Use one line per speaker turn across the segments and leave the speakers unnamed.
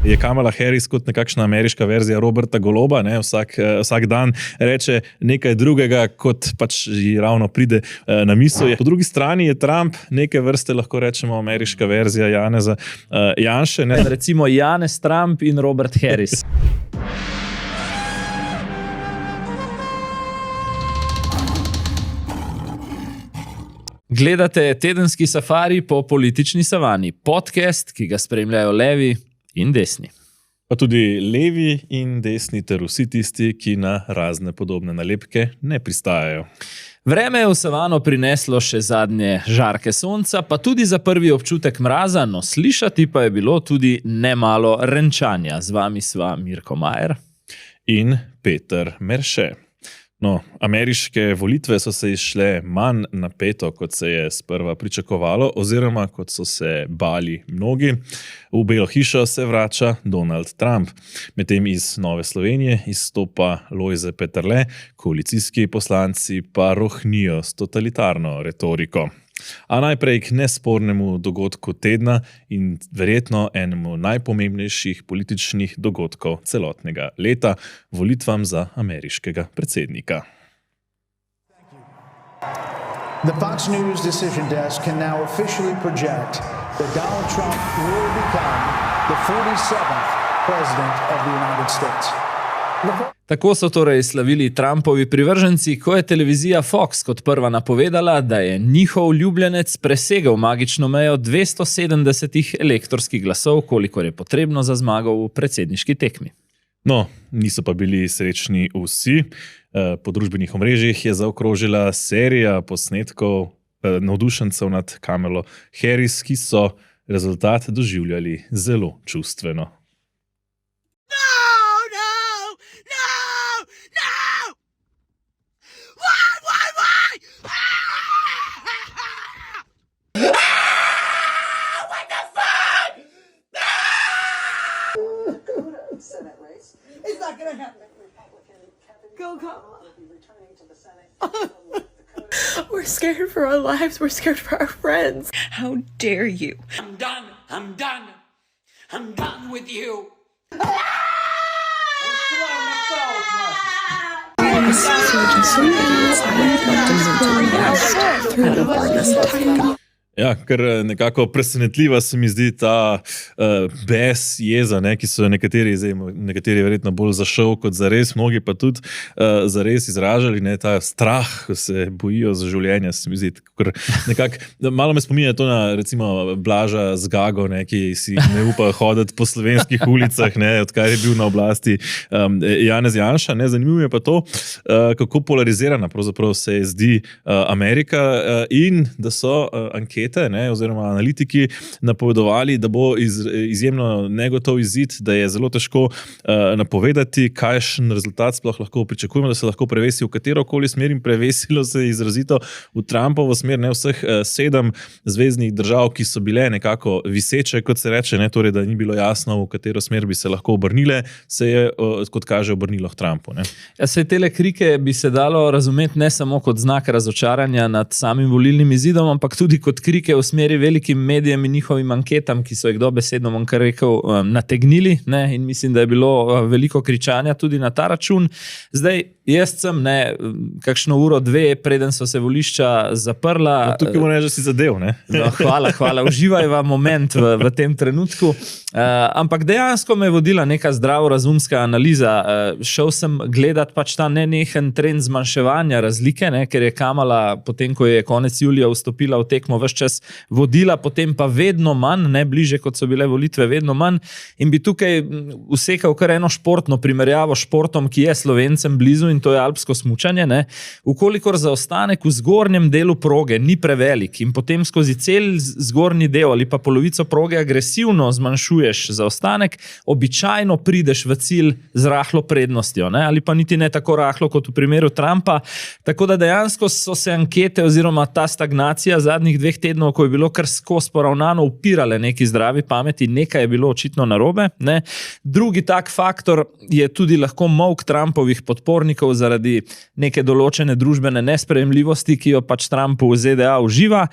Je Kamala Harris kot nekakšna ameriška verzija Roberta Goloba, ne? Vsak dan reče nekaj drugega, kot pač ji ravno pride na misel. Po drugi strani je Trump neke vrste, lahko rečemo, ameriška verzija Janeza Janše. Ne?
Recimo Janez Trump in Robert Harris. Gledate tedenski safari po politični savani, podcast, ki ga spremljajo levi in desni.
Pa tudi levi in desni ter vsi tisti, ki na razne podobne nalepke ne pristajajo.
Vreme je v savano prineslo še zadnje žarke sonca, pa tudi za prvi občutek mraza, no slišati pa je bilo tudi nemalo renčanja. Z vami sva Mirko Majer
in Peter Merše. No, ameriške volitve so se izšle manj napeto, kot se je sprva pričakovalo, oziroma kot so se bali mnogi. V Belo hišo se vrača Donald Trump. Medtem iz Nove Slovenije izstopa Lojze Peterle, koalicijski poslanci pa rohnijo s totalitarno retoriko. A najprej k nespornemu dogodku tedna in verjetno enemu najpomembnejših političnih dogodkov celotnega leta, volitvam za ameriškega predsednika.
The Fox News decision desk can now officially project that Donald Trump will become the 47th president of the United States.
Tako so torej slavili Trumpovi privrženci, ko je televizija Fox kot prva napovedala, da je njihov ljubljenec presegel magično mejo 270 elektorskih glasov, kolikor je potrebno za zmago v predsedniški tekmi.
No, niso pa bili srečni vsi. Po družbenih omrežjih je zaokrožila serija posnetkov navdušencev nad Kamalo Harris, ki so rezultat doživljali zelo čustveno.
It's not going to happen. Go, Kamala. We're scared for our lives. We're scared for our friends. How dare you?
I'm done. I'm done. I'm done with you.
Ja, ker nekako presenetljiva se mi zdi ta bes, jeza, ne, ki so nekateri verjetno bolj za šov kot za res, mnogi pa tudi za res izražali, ne, ta strah, ko se bojijo za življenje, se mi zdi. Malo me spominja to na recimo Blaža Zgago, ne, ki si ne upa hoditi po slovenskih ulicah, ne, odkar je bil na oblasti Janez Janša. Ne, zanimivo je pa to, kako polarizirana pravzaprav se zdi Amerika in da so ankete, oziroma analitiki napovedovali, da bo izjemno negotov izid, da je zelo težko napovedati, kakšen rezultat sploh lahko pričakujemo, da se lahko prevesi v katerokoli smer in prevesilo se izrazito v Trumpovo smer, ne, vseh 7 zveznih držav, ki so bile nekako viseče, kot se reče, ne, torej, da ni bilo jasno, v katero smer bi se lahko obrnile, se je, kot kaže, obrnilo k Trumpu. Ne.
Ja, saj tele krike bi se dalo razumeti ne samo kot znak razočaranja nad samim volilnim izidom, ampak tudi kot krike v smeri velikim medijem in njihovim anketam, ki so jih dobesedno, bom kar rekel, nategnili, ne, in mislim, da je bilo veliko kričanja tudi na ta račun. Zdaj, jaz sem, ne, kakšno uro, 2, preden so se volišča zaprla.
No, tukaj moram reči, da si zadev, ne?
No, hvala. Uživajva moment v tem trenutku. Ampak dejansko me je vodila neka zdravorazumska analiza. Šel sem gledat pač ta nenehen trend zmanjševanja razlike, ne, ker je Kamala, potem ko je konec julija vstopila v tekmo, ves čas vodila, potem pa vedno manj, ne, bliže kot so bile volitve, vedno manj. In bi tukaj usekal kar eno športno primerjavo s športom, ki je Slovencem blizu, in to je alpsko smučanje. Ne. Ukolikor zaostanek v zgornjem delu proge ni prevelik in potem skozi cel zgornji del ali pa polovico proge agresivno zmanjšuješ zaostanek, običajno prideš v cilj z rahlo prednostjo, ne, ali pa niti ne tako rahlo kot v primeru Trumpa. Tako da dejansko so se ankete oziroma ta stagnacija zadnjih 2 tednov, ko je bilo kar skozi poravnano, upirale neki zdravi pameti, nekaj je bilo očitno narobe. Ne. Drugi tak faktor je tudi lahko molk Trumpovih podpornikov, umikov zaradi neke določene družbene nesprejemljivosti, ki jo pač Trump v ZDA uživa.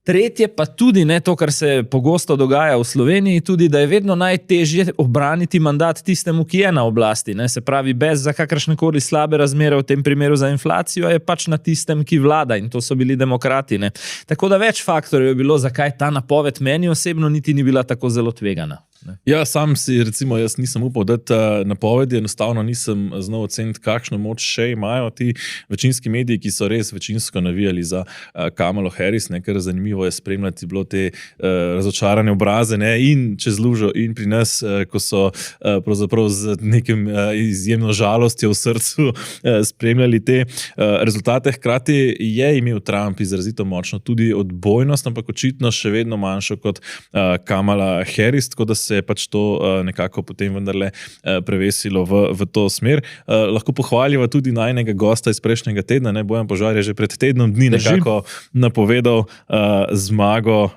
Tretje pa tudi ne to, kar se pogosto dogaja v Sloveniji, tudi da je vedno najtežje obraniti mandat tistemu, ki je na oblasti. Ne? Se pravi, bez za kakršnekoli slabe razmere, v tem primeru za inflacijo, je pač na tistem, ki vlada in to so bili demokrati. Ne? Tako da več faktorjev je bilo, zakaj ta napoved meni osebno niti ni bila tako zelo tvegana. Ne?
Ja, sam si, recimo, jaz nisem upal dati napovedi, enostavno nisem znal oceniti, kakšno moč še imajo ti večinski mediji, ki so res večinsko navijali za Kamalo Harris, ker zanimivo je spremljati bilo te razočarane obraze, ne, in čez lužo in pri nas, ko so pravzaprav z nekim izjemno žalostjo v srcu spremljali te rezultate. Hkrati je imel Trump izrazito močno tudi odbojnost, ampak očitno še vedno manjšo kot Kamala Harris, tako da se je pač to nekako potem vendarle prevesilo v to smer. Lahko pohvaljiva tudi najnega gosta iz prejšnjega tedna, ne, Bojan Požar je že pred tednom dni nekako napovedal zmago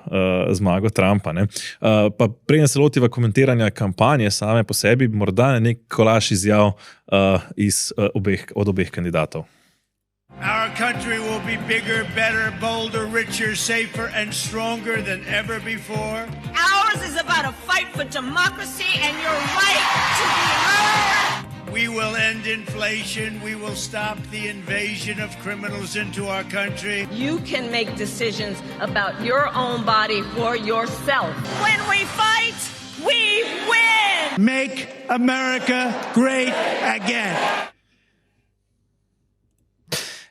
Trumpa. Ne. Pa preden se lotiva komentiranja kampanje same po sebi, morda nek kolaž izjav od obeh kandidatov.
Our country will be bigger, better, bolder, richer, safer, and stronger than ever before.
Ours is about a fight for democracy and your right to be heard.
We will end inflation. We will stop the invasion of criminals into our country.
You can make decisions about your own body for yourself. When we fight, we win!
Make America great again.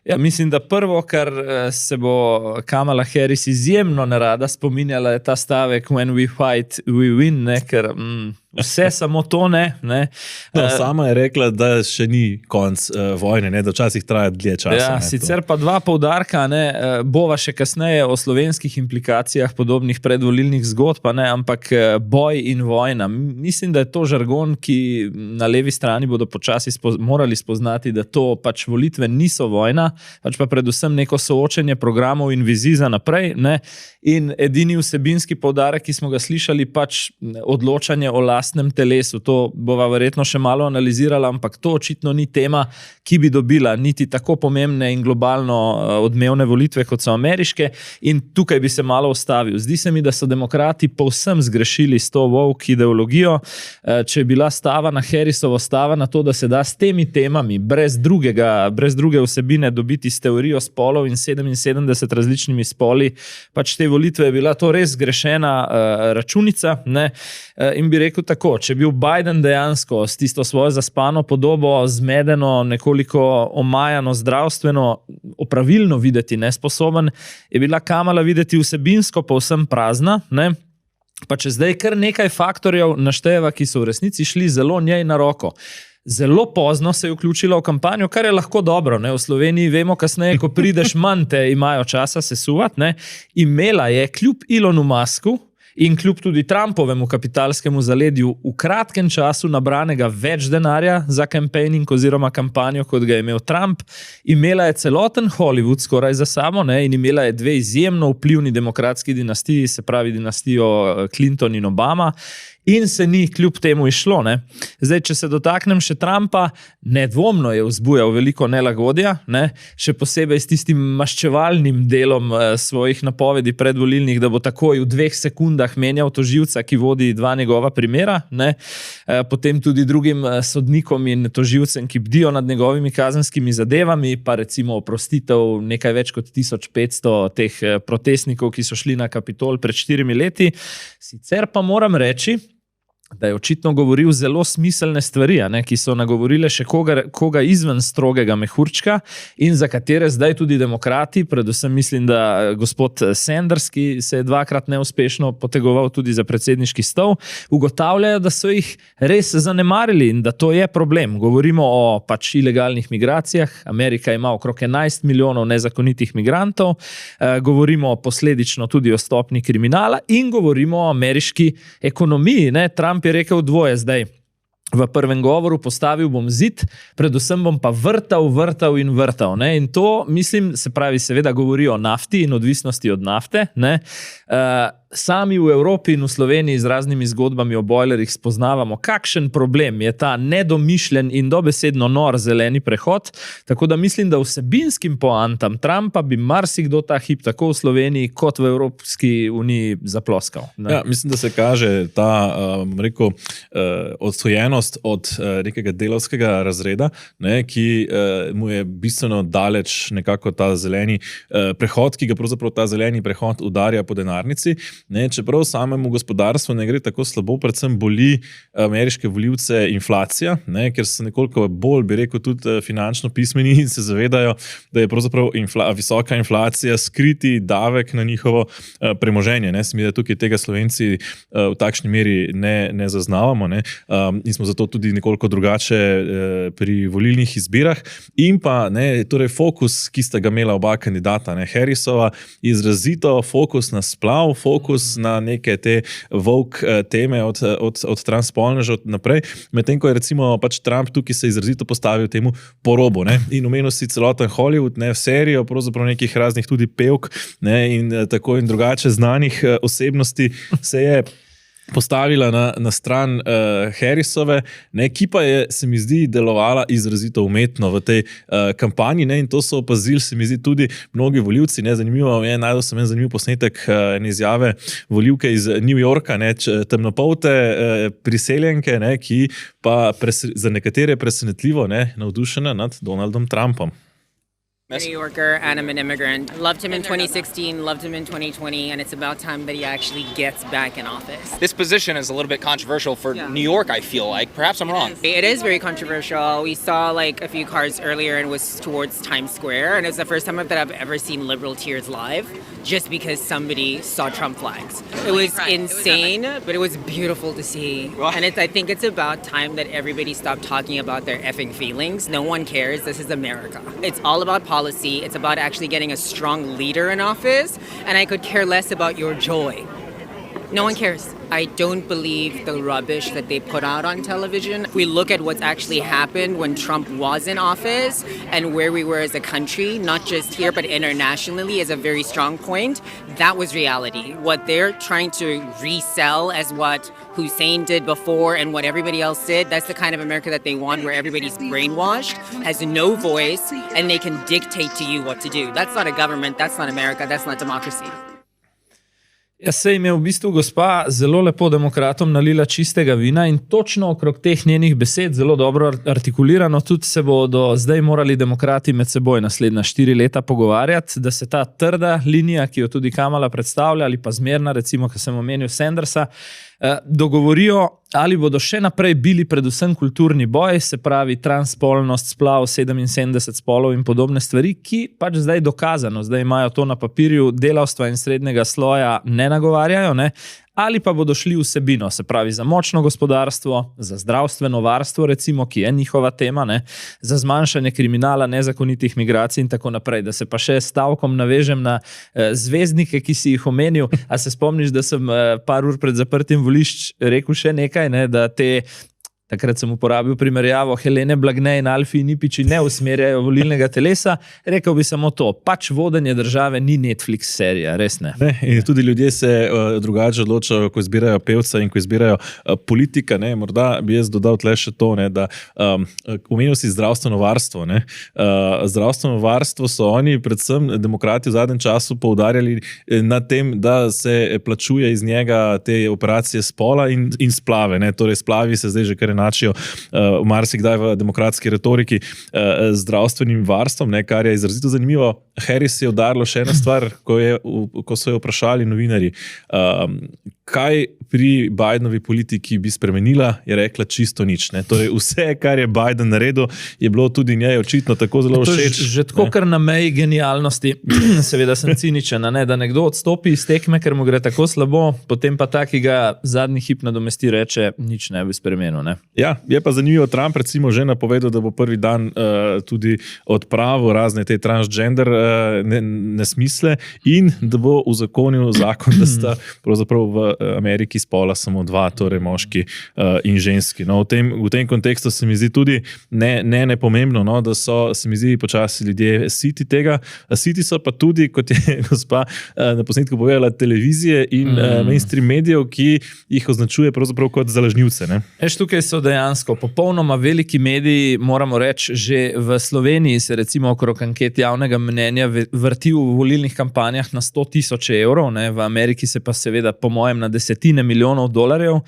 Ja, mislim, da prvo, kar se bo Kamala Harris izjemno nerada spominjala, je ta stavek When we fight, we win, ne, ker vse samo to ne.
No, sama je rekla, da še ni konc vojne, ne, da včasih traja dlje časa.
Ja, sicer pa dva poudarka, bova še kasneje o slovenskih implikacijah podobnih predvolilnih zgodb, ampak boj in vojna. Mislim, da je to žargon, ki na levi strani bodo počasi morali spoznati, da to pač volitve niso vojna, pač pa predvsem neko soočenje programov in vizij za naprej. Ne? In edini vsebinski poudarek, ki smo ga slišali, pač odločanje o lastnem telesu. To bova verjetno še malo analizirala, ampak to očitno ni tema, ki bi dobila niti tako pomembne in globalno odmevne volitve, kot so ameriške. In tukaj bi se malo ustavil. Zdi se mi, da so demokrati povsem zgrešili s to woke ideologijo. Če je bila stava na Harrisovo stava na to, da se da s temi temami brez druge vsebine dobiti s teorijo spolov in 77 različnimi spoli, pač te volitve je bila to res zgrešena računica. Ne? In bi rekel tako, če je bil Biden dejansko s tisto svojo zaspano podobo, zmedeno, nekoliko omajano zdravstveno, opravilno videti nesposoben, je bila Kamala videti vsebinsko povsem prazna, ne? Pa če zdaj kar nekaj faktorjev našteva, ki so v resnici šli zelo njej na roko. Zelo pozno se je vključila v kampanjo, kar je lahko dobro. Ne? V Sloveniji vemo kasneje, ko prideš manj, te imajo časa sesuvati. Ne? Imela je kljub Elonu Musku in kljub tudi Trumpovemu kapitalskemu zaledju v kratkem času nabranega več denarja za campaigning oziroma kampanjo, kot ga je imel Trump. Imela je celoten Hollywood skoraj za sabo, ne? In imela je dve izjemno vplivni demokratski dinastiji, se pravi dinastijo Clinton in Obama. In se ni kljub temu išlo. Ne? Zdaj, če se dotaknem še Trumpa, nedvomno je vzbujal veliko nelagodja, ne? Še posebej s tistim maščevalnim delom svojih napovedi predvolilnih, da bo takoj v 2 sekundah menjal toživca, ki vodi 2 njegova primera, ne? Potem tudi drugim sodnikom in toživcem, ki bdijo nad njegovimi kazenskimi zadevami, pa recimo oprostitev nekaj več kot 1500 teh protestnikov, ki so šli na Kapitol pred 4 leti. Sicer pa moram reči, da je očitno govoril zelo smiselne stvari, ki so nagovorile še koga izven strogega mehurčka in za katere zdaj tudi demokrati, predvsem mislim, da gospod Sanders, ki se je 2-krat neuspešno potegoval tudi za predsedniški stol, ugotavljajo, da so jih res zanemarili in da to je problem. Govorimo o pač ilegalnih migracijah. Amerika ima okrog 11 milijonov nezakonitih migrantov, govorimo posledično tudi o stopnji kriminala in govorimo o ameriški ekonomiji. Trump je rekel dvoje zdaj. V prvem govoru postavil bom zid, predvsem bom pa vrtal. Ne? In to, mislim, se pravi, seveda govori o nafti in odvisnosti od nafte. Ne? sami v Evropi in v Sloveniji z raznimi zgodbami o bojlerjih spoznavamo, kakšen problem je ta nedomišljen in dobesedno nor zeleni prehod, tako da mislim, da vsebinskim poantam Trumpa bi marsikdo ta hip tako v Sloveniji kot v Evropski uniji zaploskal.
Ja, mislim, da se kaže ta odsojenost od nekega delavskega razreda, ne, ki mu je bistveno daleč nekako ta zeleni prehod, ki ga pravzaprav ta zeleni prehod udarja po denarnici. Ne, čeprav samemu gospodarstvu ne gre tako slabo, predvsem boli ameriške volivce inflacija, ne, ker so nekoliko bolj, bi rekel, tudi finančno pismeni in se zavedajo, da je pravzaprav visoka inflacija skriti davek na njihovo premoženje. Ne. Se mi da tukaj tega Slovenci v takšni meri ne zaznavamo, ne. In smo zato tudi nekoliko drugače pri volilnih izbirah. In pa ne, torej fokus, ki sta ga imela oba kandidata, ne, Harrisova, izrazito fokus na splav, fokus na neke te woke teme od transspolnežev naprej, medtem ko je recimo pač Trump tukaj se izrazito postavil temu po robu, ne, in omenil si celoten Hollywood, ne, v serijo, pravzaprav nekih raznih tudi pevk, ne, in tako in drugače znanih osebnosti se je postavila na stran Harrisove, ne, ki pa je, se mi zdi, delovala izrazito umetno v tej kampanji, ne, in to so opazili, se mi zdi, tudi mnogi volivci, ne, zanimivo je, najdel sem en zanimiv posnetek ene izjave volivke iz New Yorka, ne, temnopolte priseljenke, ne, ki pa za nekatere presenetljivo, ne, navdušena nad Donaldom Trumpom.
New Yorker, and I'm an immigrant. Loved him in 2016, loved him in 2020, and it's about time that he actually gets back in office.
This position is a little bit controversial for New York, I feel like. Perhaps I'm wrong.
It is very controversial. We saw like a few cars earlier and it was towards Times Square, and it's the first time that I've ever seen liberal tears live just because somebody saw Trump flags. It was insane, but it was beautiful to see. And I think it's about time that everybody stopped talking about their effing feelings. No one cares. This is America. It's all about policy. It's about actually getting a strong leader in office, and I could care less about your joy. No one cares. I don't believe the rubbish that they put out on television. If we look at what's actually happened when Trump was in office and where we were as a country, not just here but internationally, is a very strong point. That was reality. What they're trying to resell as what Hussein did before and what everybody else did, that's the kind of America that they want, where everybody's brainwashed, has no voice, and they can dictate to you what to do. That's not a government, that's not America, that's not democracy.
Ja, se jim je v bistvu gospa zelo lepo demokratom nalila čistega vina in točno okrog teh njenih besed, zelo dobro artikulirano, tudi se bodo zdaj morali demokrati med seboj naslednja 4 leta pogovarjati, da se ta trda linija, ki jo tudi Kamala predstavlja, ali pa zmerna, recimo, ki sem omenil Sandersa, dogovorijo, ali bodo še naprej bili predvsem kulturni boj, se pravi transspolnost, splav, 77 spolov in podobne stvari, ki pač zdaj dokazano, zdaj imajo to na papirju, delavstva in srednjega sloja ne nagovarjajo, ne? Ali pa bodo šli vsebino, se pravi za močno gospodarstvo, za zdravstveno varstvo, recimo, ki je njihova tema, ne? Za zmanjšanje kriminala, nezakonitih migracij in tako naprej. Da se pa še stavkom navežem na zvezdnike, ki si jih omenil. A se spomniš, da sem par ur pred zaprtjem volišč rekel še nekaj, ne? Da te... Takrat sem uporabil primerjavo Helene Blagne in Alfi Nipiči ne usmerjajo volilnega telesa. Rekel bi samo to, pač vodenje države ni Netflix serija, res ne.
In tudi ljudje se drugače odločajo, ko izbirajo pevca in ko izbirajo politika. Ne. Morda bi jaz dodal tle še to, ne, da omenil si zdravstveno varstvo. Ne. Zdravstveno varstvo so oni, predvsem demokrati v zadnjem času poudarjali na tem, da se plačuje iz njega te operacije spola in splave. Ne. Torej splavi se zdaj že kar enačijo marsikdaj v demokratski retoriki zdravstvenim varstvom, ne, kar je izrazito zanimivo. Harris je udarilo še ena stvar, ko so jo vprašali novinarji, kaj pri Bidenovi politiki bi spremenila, je rekla čisto nič. Ne. Torej vse, kar je Biden naredil, je bilo tudi njej očitno tako zelo všeč.
Že tako kar na meji genialnosti, seveda sem ciničen, ne, da nekdo odstopi iz tekme, ker mu gre tako slabo, potem pa ta, ki ga zadnji hip nadomesti, reče, nič ne bi spremenil. Ne.
Ja, je pa zanimivo, Trump recimo že napovedal, da bo prvi dan tudi odpravil razne te transgender nesmisle in da bo uzakonil zakon, da sta pravzaprav v Ameriki spola samo dva, torej moški in ženski. No, v tem kontekstu se mi zdi tudi nepomembno, no, da so, se mi zdi, počasi ljudje siti tega. Siti so pa tudi, kot je gospa na posnetku povedala, televizije in mainstream medijev, ki jih označuje pravzaprav kot za lažnivce.
Tukaj so dejansko popolnoma veliki mediji, moramo reči, že v Sloveniji se recimo okrog anket javnega mnenja vrti v volilnih kampanjah na 100,000 evrov, v Ameriki se pa seveda po mojem na desetine milijonov dolarjev.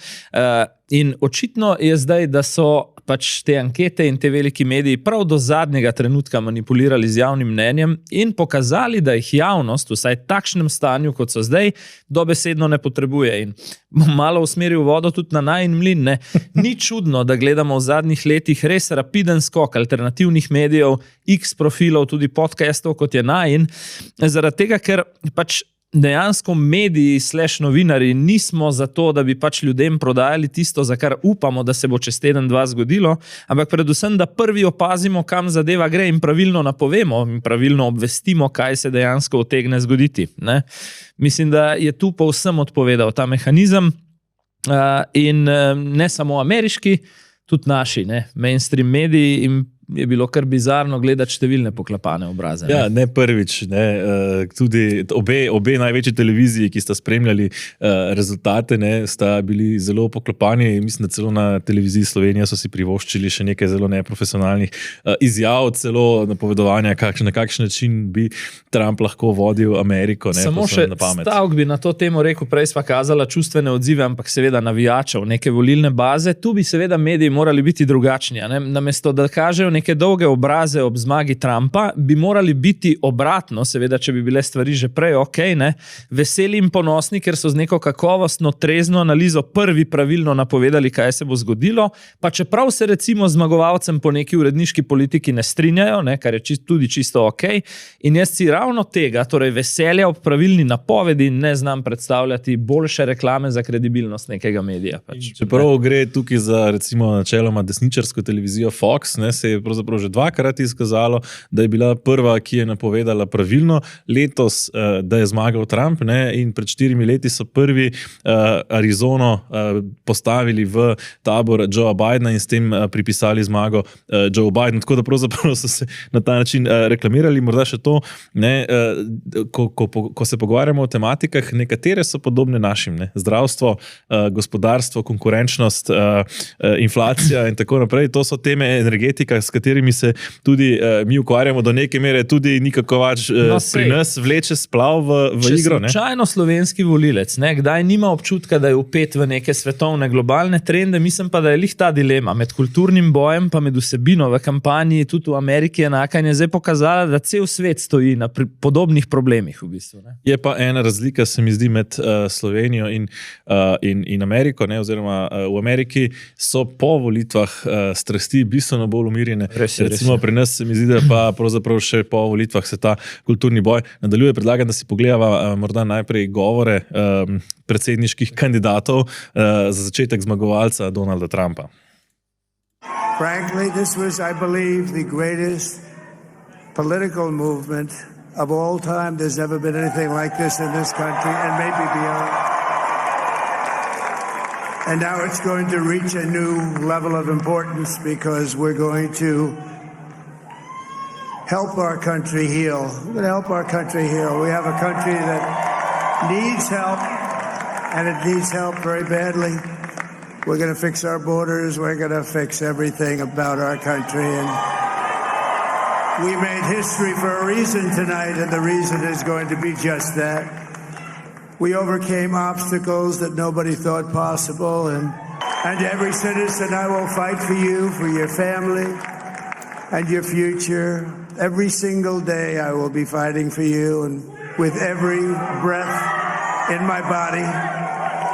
In očitno je zdaj, da so pač te ankete in te veliki mediji prav do zadnjega trenutka manipulirali z javnim mnenjem in pokazali, da jih javnost, vsaj v takšnem stanju, kot so zdaj, dobesedno ne potrebuje. In malo usmeril vodo tudi na najin mlin. Ni čudno, da gledamo v zadnjih letih res rapiden skok alternativnih medijev, X profilov, tudi podcastov, kot je najin, zaradi tega, ker pač dejansko mediji / novinari nismo za to, da bi pač ljudem prodajali tisto, za kar upamo, da se bo čez teden, dva zgodilo, ampak predvsem, da prvi opazimo, kam zadeva gre in pravilno napovemo in pravilno obvestimo, kaj se dejansko utegne zgoditi. Mislim, da je tu povsem odpovedal ta mehanizem in ne samo ameriški, tudi naši mainstream mediji in je bilo kar bizarno gledati številne poklapane obraze.
Ja, ne prvič. Tudi obe največji televiziji, ki sta spremljali rezultate, sta bili zelo poklapani. Mislim, da celo na televiziji Slovenija so si privoščili še nekaj zelo neprofesionalnih izjav, celo napovedovanja, na kakšen način bi Trump lahko vodil Ameriko.
Samo še stavek bi na to temo rekel, prej sva kazala čustvene odzive, ampak seveda navijačev, neke volilne baze. Tu bi seveda mediji morali biti drugačni. Namesto da kažejo neke dolge obraze ob zmagi Trumpa, bi morali biti obratno, seveda, če bi bile stvari že prej veseli in ponosni, ker so z neko kakovostno, trezno analizo prvi pravilno napovedali, kaj se bo zgodilo, pa čeprav se recimo zmagovalcem po neki uredniški politiki ne strinjajo, kar je tudi čisto in jaz si ravno tega, torej veselja ob pravilni napovedi, ne znam predstavljati boljše reklame za kredibilnost nekega medija.
Čeprav gre tukaj za recimo načeloma desničarsko televizijo Fox, se je pravzaprav že dvakrat izkazalo, da je bila prva, ki je napovedala pravilno, letos, da je zmagal Trump, in pred 4 leti so prvi Arizono postavili v tabor Joea Bidena in s tem pripisali zmago Joe Biden. Tako da pravzaprav so se na ta način reklamirali. Morda še to, ko se pogovarjamo o tematikah, nekatere so podobne našim. Zdravstvo, gospodarstvo, konkurenčnost, inflacija in tako naprej. To so teme energetika, s katerimi se tudi mi ukvarjamo do neke mere, tudi nikako več pri nas vleče splav v igro.
Če slučajno slovenski volilec, kdaj nima občutka, da je vpet v neke svetovne globalne trende, mislim pa, da je lih ta dilema med kulturnim bojem pa med vsebino v kampanji, tudi v Ameriki enaka in je zdaj pokazala, da cel svet stoji na podobnih problemih v bistvu.
Je pa ena razlika, se mi zdi, med Slovenijo in Ameriko, oziroma v Ameriki so po volitvah strasti bistveno bolj umirjene. Recimo pri nas se mi zdi, da pa pravzaprav še po volitvah se ta kulturni boj nadaljuje. Predlagam, da si pogledava morda najprej govore predsedniških kandidatov, za začetek zmagovalca Donalda Trumpa.
Frankly, this was, I believe, the greatest political movement of all time. There's never been anything like this in this country and maybe beyond. And now it's going to reach a new level of importance because we're going to help our country heal. We're going to help our country heal. We have a country that needs help, and it needs help very badly. We're going to fix our borders. We're going to fix everything about our country. And we made history for a reason tonight, and the reason is going to be just that. We overcame obstacles that nobody thought possible, and every citizen, I will fight for you, for your family, and your future. Every single day I will be fighting for you, and with every breath in my body,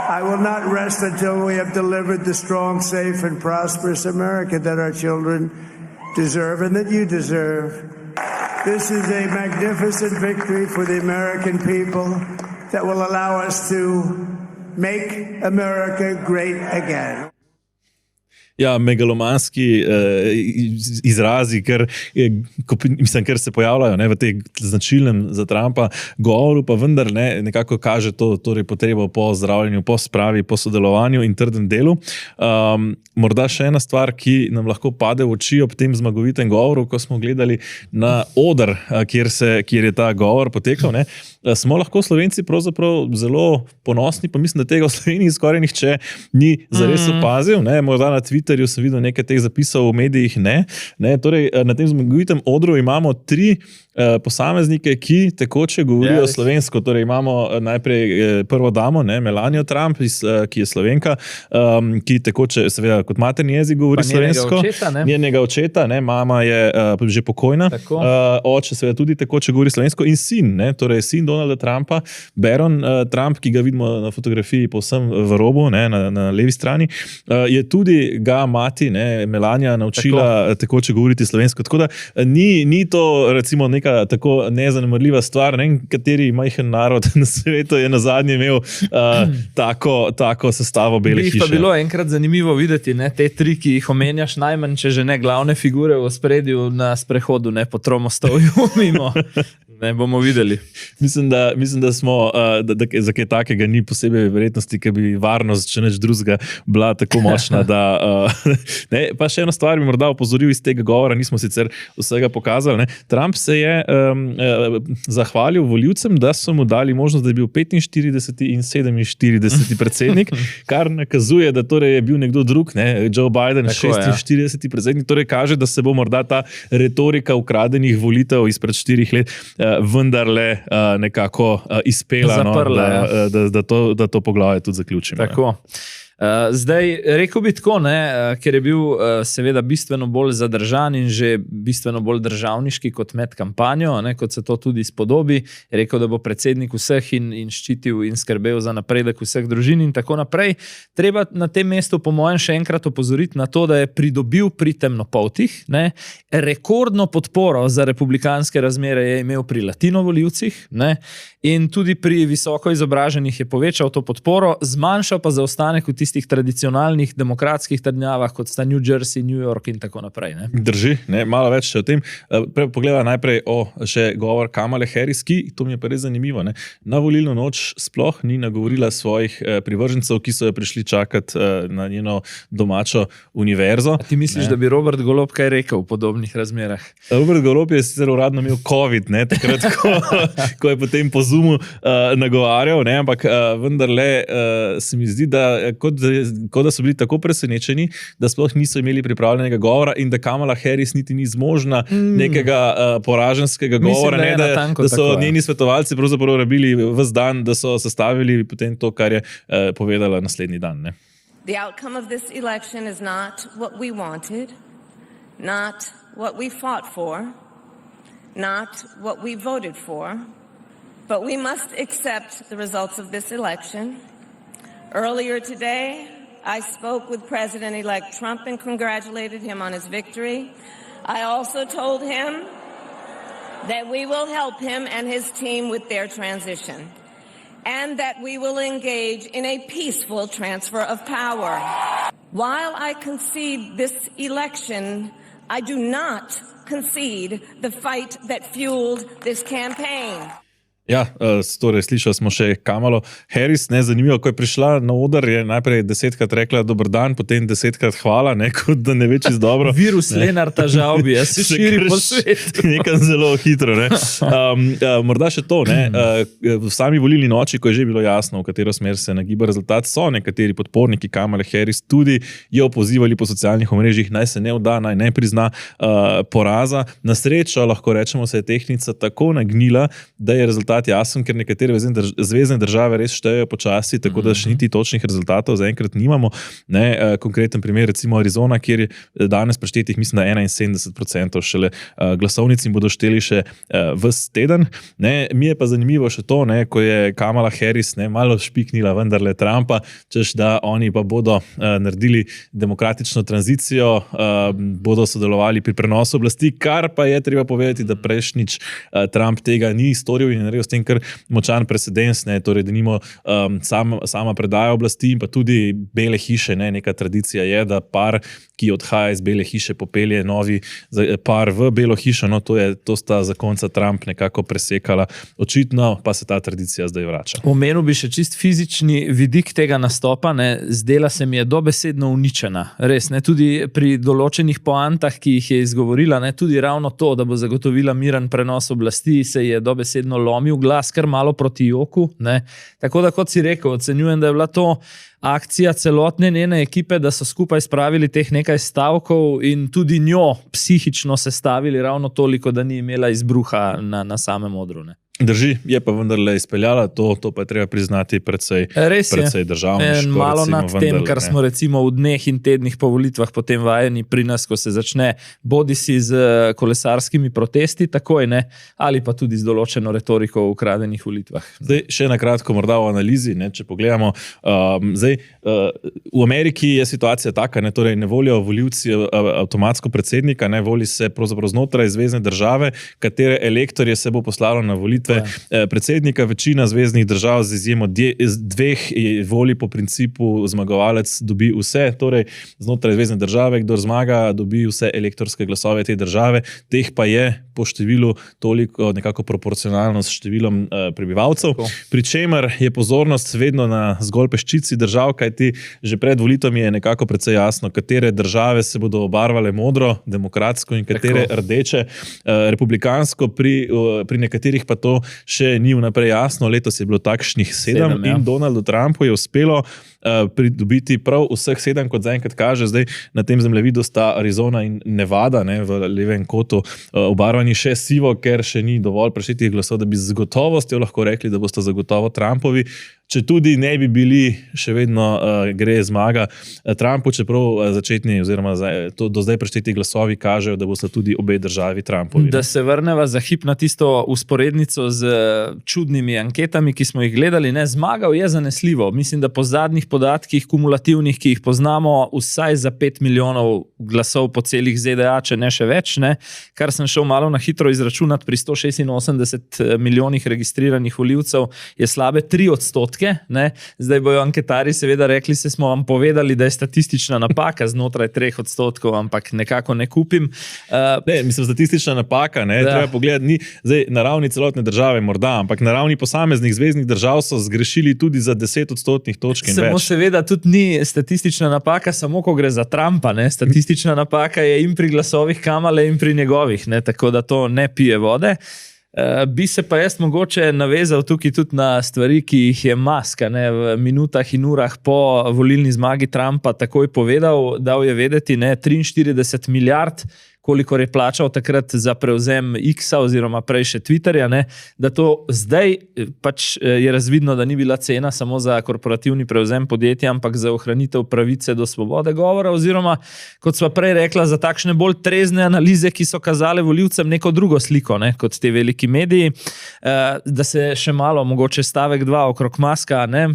I will not rest until we have delivered the strong, safe, and prosperous America that our children deserve and that you deserve. This is a magnificent victory for the American people that will allow us to make America great again.
Ja, megalomanski izrazi, ker se pojavljajo v tej značilnem za Trumpa govoru, pa vendar nekako kaže to torej potrebo po zdravljenju, po spravi, po sodelovanju in trdem delu. Morda še ena stvar, ki nam lahko pade v oči ob tem zmagovitem govoru, ko smo gledali na oder, kjer je ta govor potekal, smo lahko Slovenci pravzaprav zelo ponosni, pa mislim, da tega v Sloveniji skoraj nihče ni zares opazil. Morda na Twitterju sem videl nekaj teh zapisov, v medijih ne. Torej, na tem zmagovitem odru imamo 3 posameznike, ki tekoče govorijo slovensko. Torej, imamo najprej prvo damo, Melanijo Trump, ki je Slovenka, ki tekoče, seveda, kot materni jezik govori slovensko. Njenega očeta, mama je že pokojna. Oče seveda tudi tekoče govori slovensko in sin, torej sin Donalda Trumpa, Baron Trump, ki ga vidimo na fotografiji povsem v robu, na levi strani, je tudi ga mati, Melania, naučila tekoče govoriti slovensko. Tako da ni to recimo neka tako nezanemrljiva stvar, kateri majhen narod na svetu je nazadnje imel tako sestavo bele hiše.
Pa bilo enkrat zanimivo videti, te 3, ki jih omenjaš najmanj, če že ne glavne figure v ospredju na sprehodu, po Tromostovju mimo. Bomo videli.
Mislim, da smo, da za kaj takega ni posebej verjetnosti, ker bi varnost, če neč drugega, bila tako močna, da... Pa še eno stvar bi morda opozoril iz tega govora, nismo sicer vsega pokazali. Trump se je zahvalil volivcem, da so mu dali možnost, da je bil 45. in 47. predsednik, kar nakazuje, da torej je bil nekdo drug, Joe Biden, 46. predsednik, torej kaže, da se bo morda ta retorika ukradenih volitev izpred 4 let vendarle nekako izpela, da to poglavje tudi zaključimo.
Tako. Zdaj, rekel bi tako, ker je bil seveda bistveno bolj zadržan in že bistveno bolj državniški kot med kampanjo, kot se to tudi spodobi, rekel, da bo predsednik vseh in ščitil in skrbel za napredek vseh družin in tako naprej. Treba na tem mestu po mojem še enkrat opozoriti na to, da je pridobil pri temnopoltih, rekordno podporo za republikanske razmere je imel pri latinovolivcih, in tudi pri visoko izobraženih je povečal to podporo, zmanjšal pa zaostanek v tistih tradicionalnih demokratskih trdnjavah, kot sta New Jersey, New York in tako naprej.
Drži, malo več še o tem. Pogleda najprej še govor Kamale Harris, ki, to mi je pa res zanimivo, na volilno noč sploh ni nagovorila svojih privržencev, ki so jo prišli čakati na njeno domačo univerzo.
A ti misliš, da bi Robert Golob kaj rekel v podobnih razmerah?
Robert Golob je sicer uradno imel COVID, takrat, ko je potem po Zoomu nagovarjal, ampak vendarle se mi zdi, da kot da so bili tako presenečeni, da sploh niso imeli pripravljenega govora in da Kamala Harris niti ni zmožna nekega poraženskega govora, da so njeni svetovalci pravzaprav rabili ves dan, da so sestavili potem to, kar je povedala naslednji dan.
The outcome of this election is not what we wanted, not what we fought for, not what we voted for, but we must accept the results of this election. Earlier today, I spoke with President-elect Trump and congratulated him on his victory. I also told him that we will help him and his team with their transition, and that we will engage in a peaceful transfer of power. While I concede this election, I do not concede the fight that fueled this campaign.
Ja, torej slišali smo še Kamalo Harris, zanimivo, ko je prišla na oder, je najprej 10-krat rekla dober dan, potem 10-krat hvala, kot da ne ve čisto dobro.
Virus Lenarta Žavbi, se širi po svetu.
Nekaj zelo hitro. Morda še to, v sami volilni noči, ko je že bilo jasno, v katero smer se nagiba rezultat, so nekateri podporniki Kamale Harris tudi jo pozivali po socialnih omrežjih, naj se ne vda, naj ne prizna poraza. Na srečo, lahko rečemo, se je tehnica tako nagnila, da je rezultat jasen, ker nekatere zvezne države res štejejo počasi, tako da še niti točnih rezultatov zaenkrat nimamo. Konkreten primer, recimo Arizona, kjer je danes preštetih, mislim, da 71% šele glasovnic in bodo šteli še ves teden. Mi je pa zanimivo še to, ko je Kamala Harris malo špiknila vendarle Trumpa, češ da oni pa bodo naredili demokratično tranzicijo, bodo sodelovali pri prenosu oblasti, kar pa je treba povedati, da prejšnjič Trump tega ni storil in naredil s tem kar močan precedens, ne, torej denimo sama predaja oblasti in pa tudi Bele hiše, ne, neka tradicija je, da par, ki odhaja iz Bele hiše, popelje novi par v Belo hišo, no to sta zakonca Trump nekako presekala, očitno pa se ta tradicija zdaj vrača.
Omenil bi še čist fizični vidik tega nastopa, ne, zdela se mi je dobesedno uničena, res, ne, tudi pri določenih poantah, ki jih je izgovorila, ne, tudi ravno to, da bo zagotovila miren prenos oblasti, se je dobesedno lomil glas, kar malo proti joku, ne, tako da kot si rekel, ocenjujem, da je bila to akcija celotne njene ekipe, da so skupaj spravili teh nekaj stavkov in tudi njo psihično sestavili ravno toliko, da ni imela izbruha na samem odru. Ne.
Drži, je pa vendarle izpeljala to pa je treba priznati precej državniško.
Malo
recimo,
nad tem, kar smo recimo v dneh in tednih po volitvah potem vajeni pri nas, ko se začne bodisi z kolesarskimi protesti takoj, ne, ali pa tudi z določeno retoriko v ukradenih volitvah.
Zdaj, še na kratko morda o analizi, ne, če pogledamo. V Ameriki je situacija taka, ne, torej ne volijo volivci avtomatsko predsednika, ne, voli se pravzaprav znotraj zvezne države, katere elektorje se bo poslalo na volitve predsednika. Večina zveznih držav z izjemo dveh voli po principu zmagovalec dobi vse, torej znotraj zvezne države, kdor zmaga, dobi vse elektorske glasove te države, teh pa je po številu toliko nekako proporcionalno s številom prebivalcev, pri čemer je pozornost vedno na zgolj peščici držav, kajti že pred volitvami je nekako precej jasno, katere države se bodo obarvale modro, demokratsko in katere rdeče, republikansko, pri nekaterih pa to še ni vnaprej jasno. Letos je bilo takšnih 7 in Donaldu Trumpu je uspelo pridobiti prav vseh 7, kot zaenkrat kaže. Zdaj na tem zemljevidu sta Arizona in Nevada, ne, v levem kotu obarvani še sivo, ker še ni dovolj preštetih glasov, da bi z gotovostjo lahko rekli, da bosta zagotovo Trumpovi. Če tudi ne bi bili, še vedno gre zmaga Trumpu, čeprav začetni oziroma do zdaj prešteti glasovi kažejo, da bosta tudi obe državi Trumpovi.
Da se vrneva za hip na tisto usporednico z čudnimi anketami, ki smo jih gledali, ne, zmagal je zanesljivo. Mislim, da po zadnjih podatkih kumulativnih, ki jih poznamo, vsaj za 5 milijonov glasov po celih ZDA, če ne še več, ne, kar sem šel malo na hitro izračunati, pri 186 milijonih registriranih volivcev je slabe 3%. Ne? Zdaj bojo anketari seveda rekli, se smo vam povedali, da je statistična napaka znotraj 3%, ampak nekako ne kupim.
Mislim, statistična napaka, ne, treba pogledati, zdaj na ravni celotne države morda, ampak na ravni posameznih zveznih držav so zgrešili tudi za 10% točk in več.
Seveda tudi ni statistična napaka samo, ko gre za Trumpa, ne? Statistična napaka je in pri glasovih Kamale in pri njegovih, ne? Tako da to ne pije vode. Bi se pa jaz mogoče navezal tukaj tudi na stvari, ki jih je Musk, ne, v minutah in urah po volilni zmagi Trumpa takoj povedal, dal je vedeti, ne, 43 milijard, kolikor je plačal takrat za prevzem X-a oziroma prej še Twitterja, ne, da to zdaj pač je razvidno, da ni bila cena samo za korporativni prevzem podjetja, ampak za ohranitev pravice do svobode govora oziroma, kot sva prej rekla, za takšne bolj trezne analize, ki so kazale volivcem neko drugo sliko, ne, kot te veliki mediji. Da se še malo, mogoče stavek 2 okrog Muska, ne,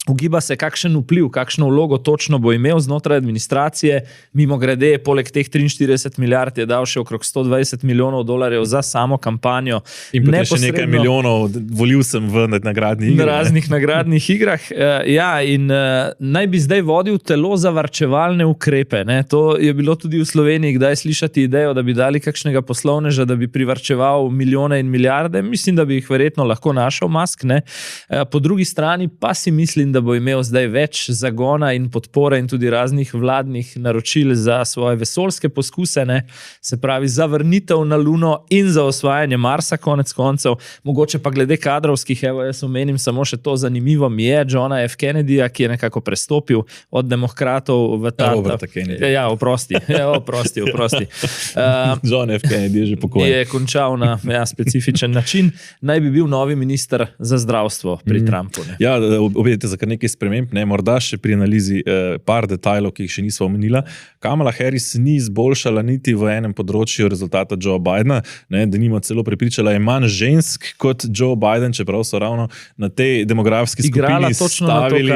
ugiba se, kakšen vpliv, kakšno vlogo točno bo imel znotraj administracije. Mimo grede, poleg teh 43 milijard je dal še okrog 120 milijonov dolarjev za samo kampanjo.
In potem še nekaj milijonov volivcem v nagradnih igrah.
Na raznih nagradnih igrah. In naj bi zdaj vodil telo za varčevalne ukrepe. Ne. To je bilo tudi v Sloveniji, kdaj slišati idejo, da bi dali kakšnega poslovneža, da bi privarčeval milijone in milijarde. Mislim, da bi jih verjetno lahko našel Musk. Ne. Po drugi strani pa si mislim, da bo imel zdaj več zagona in podpore in tudi raznih vladnih naročil za svoje vesoljske poskuse, ne? Se pravi za vrnitev na Luno in za osvajanje Marsa konec koncev. Mogoče pa glede kadrovskih, evo jaz omenim samo še to, zanimivo mi je Johna F. Kennedyja, ki je nekako prestopil od demokratov v ta...
Roberta Kennedy.
Oprosti.
John F. Kennedy je že pokojen.
Je končal na specifičen način. Naj bi bil novi minister za zdravstvo pri Trumpu. Ne?
Ja, objedite, kar nekaj sprememb, ne, morda še pri analizi par detajlov, ki jih še nismo omenila. Kamala Harris ni izboljšala niti v enem področju rezultata Joe Bidena, ne, da nima celo prepričala je manj žensk kot Joe Biden, čeprav so ravno na tej demografski skupini stavili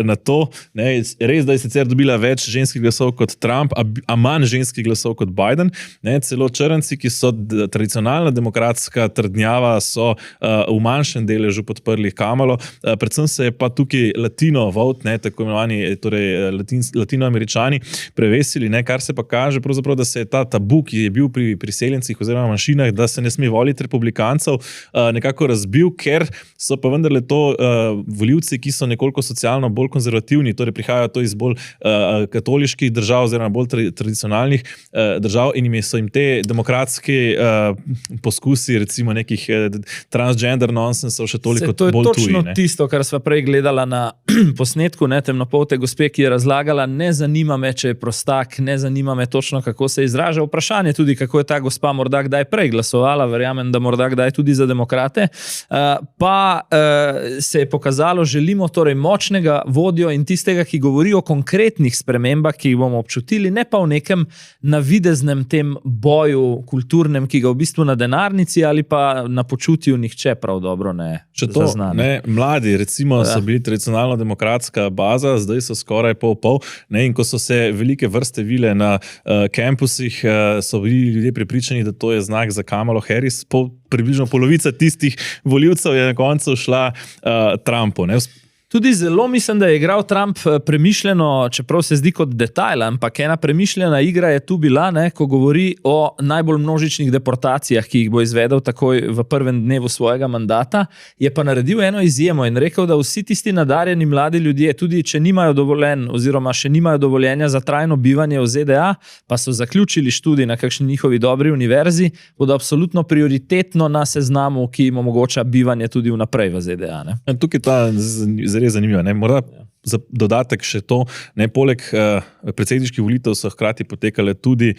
na to. Ne, res, da je sicer dobila več ženskih glasov kot Trump, a manj ženskih glasov kot Biden. Ne, celo črnci, ki so tradicionalna demokratska trdnjava, so v manjšem deležu podprli Kamalo. Predvsem se je pa tukaj latino vote, ne, tako imenovani torej latinoameričani prevesili, ne, kar se pa kaže, pravzaprav, da se je ta tabu, ki je bil pri priseljencih oziroma manjšinah, da se ne sme voliti republikancev, nekako razbil, ker so pa vendarle to volivci, ki so nekoliko socialno bolj konzervativni, torej prihajajo to iz bolj katoliških držav oziroma bolj tradicionalnih držav in so jim te demokratske poskusi, recimo nekih transgender nonsensov še toliko bolj tuji.
To je točno tisto, kar sva prej gledala na posnetku, ne, temnopolte gospe, ki je razlagala, ne zanima me, če je prostak, ne zanima me točno, kako se izraža. Vprašanje tudi, kako je ta gospa morda kdaj prej glasovala, verjamem, da morda kdaj tudi za demokrate, pa se je pokazalo, želimo torej močnega vodjo in tistega, ki govori o konkretnih spremembah, ki jih bomo občutili, ne pa v nekem navideznem tem boju kulturnem, ki ga v bistvu na denarnici ali pa na počutju nihče prav dobro ne zazna.
Mladi, recimo, so bili tradicionalno demokratska baza, zdaj so skoraj pol, ne, in ko so se velike vrste vile na kampusih, so bili ljudje prepričani, da to je znak za Kamalo Harris. Približno polovica tistih volivcev je na koncu šla Trumpu, ne.
Tudi zelo mislim, da je igral Trump premišljeno, čeprav se zdi kot detajl, ampak ena premišljena igra je tu bila, ne, ko govori o najbolj množičnih deportacijah, ki jih bo izvedel takoj v prvem dnevu svojega mandata, je pa naredil eno izjemo in rekel, da vsi tisti nadarjeni mladi ljudje, tudi če nimajo dovoljen oziroma še nimajo dovoljenja za trajno bivanje v ZDA, pa so zaključili študij na kakšni njihovi dobri univerzi, bodo absolutno prioritetno na seznamu, ki jim omogoča bivanje tudi vnaprej v ZDA. Ne.
Tukaj ta res zanimivo, ne? Morda za dodatek še to, ne, poleg predsedniških volitev so hkrati potekale tudi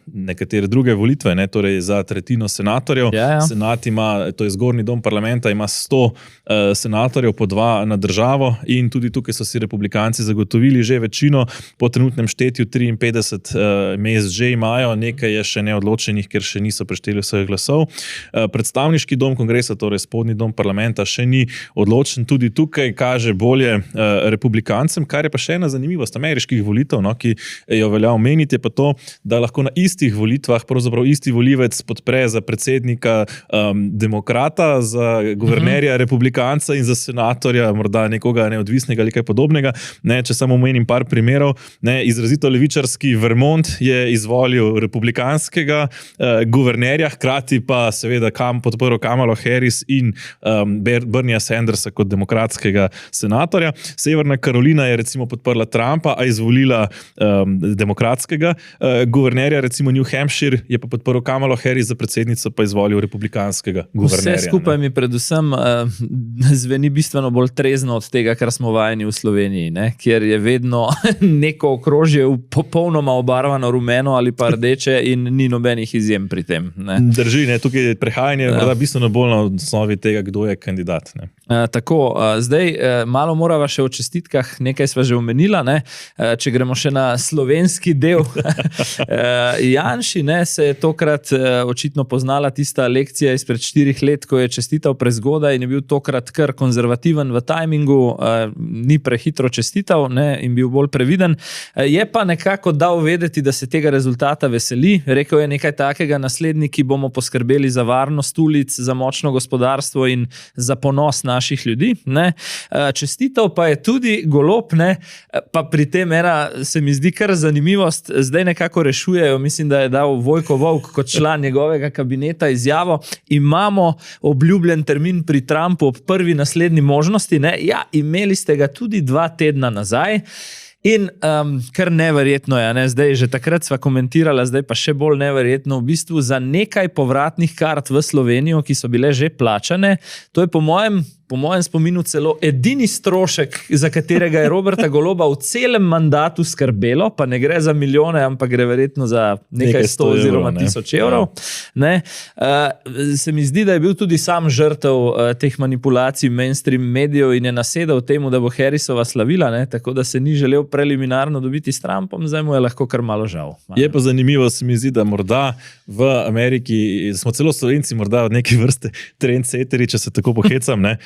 nekatere druge volitve, ne, torej za tretjino senatorjev. Senat ima, to je zgornji dom parlamenta, ima 100 senatorjev po 2 na državo in tudi tukaj so si republikanci zagotovili že večino, po trenutnem štetju 53 mest že imajo, nekaj je še neodločenih, ker še niso prešteli vseh glasov. Predstavniški dom kongresa, torej spodnji dom parlamenta, še ni odločen, tudi tukaj kaže bolje republikancem, kar je pa še ena zanimivost ameriških volitev, no, ki jo velja omeniti, je pa to, da lahko na istih volitvah pravzaprav isti volivec podpre za predsednika demokrata, za guvernerja republikanca in za senatorja morda nekoga neodvisnega ali kaj podobnega. Ne, če samo omenim par primerov, ne, izrazito levičarski Vermont je izvolil republikanskega guvernerja, hkrati pa seveda podprl Kamalo Harris in Bernieja Sandersa kot demokratskega senatorja. Severna Karolina je recimo podprla Trumpa, a izvolila demokratskega guvernerja, recimo New Hampshire je pa podprl Kamalo Harris, za predsednico pa izvolil republikanskega guvernerja.
Vse skupaj mi predvsem zveni bistveno bolj trezno od tega, kar smo vajeni v Sloveniji, ne? Kjer je vedno neko okrožje popolnoma obarvano rumeno ali pa rdeče in ni nobenih izjem pri tem. Ne?
Drži, ne? Tukaj je prehajanje morda bistveno bolj na osnovi tega, kdo je kandidat. Ne?
Tako, zdaj malo morava še o čestitkah, nekaj sva že omenila, ne? Če gremo še na slovenski del. Janši, ne, se je tokrat očitno poznala tista lekcija izpred 4 let, ko je čestital prezgodaj in je bil tokrat kar konzervativen v tajmingu, ni prehitro čestital, ne, in bil bolj previden. Je pa nekako dal vedeti, da se tega rezultata veseli. Rekel je nekaj takega: nasledniki bomo poskrbeli za varnost ulic, za močno gospodarstvo in za ponos naših ljudi. Ne. Čestital pa je tudi Golob, ne, pa pri tem se mi zdi kar zanimivost, zdaj nekako rešujejo, mislim, da je dal Vojko Volk kot član njegovega kabineta izjavo: imamo obljubljen termin pri Trumpu ob prvi naslednji možnosti, ne, ja, imeli ste ga tudi 2 tedna nazaj. In kar neverjetno je, ne? Zdaj že takrat sva komentirala, zdaj pa še bolj neverjetno, v bistvu za nekaj povratnih kart v Slovenijo, ki so bile že plačane. To je po mojem po mojem spominu celo edini strošek, za katerega je Roberta Goloba v celem mandatu skrbelo, pa ne gre za milijone, ampak gre verjetno za nekaj 100 oziroma 1000 evrov. Ne? Se mi zdi, da je bil tudi sam žrtev teh manipulacij mainstream medijev in je nasedal temu, da bo Harrisova slavila, ne? Tako da se ni želel preliminarno dobiti s Trumpom, zdaj mu je lahko kar malo žal.
Je pa zanimivo, se mi zdi, da morda v Ameriki, smo celo Slovenci morda od neke vrste trendsetteri, če se tako pohecam, ne?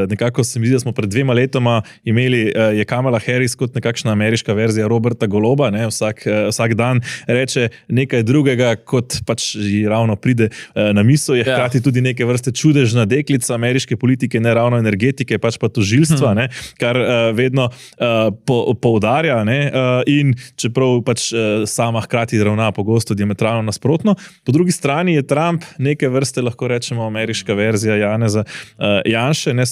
Nekako se mi zdi, da smo pred 2 letoma imeli, je Kamala Harris kot nekakšna ameriška verzija Roberta Goloba, ne? Vsak dan reče nekaj drugega, kot pač ji ravno pride na misel, je hkrati tudi neke vrste čudežna deklica ameriške politike, ne ravno energetike, pač pa tožilstva, ne? Kar vedno poudarja, ne? In čeprav pač sama hkrati ravna pogosto diametralno nasprotno. Po drugi strani je Trump neke vrste, lahko rečemo, ameriška verzija Janeza Janše, ne,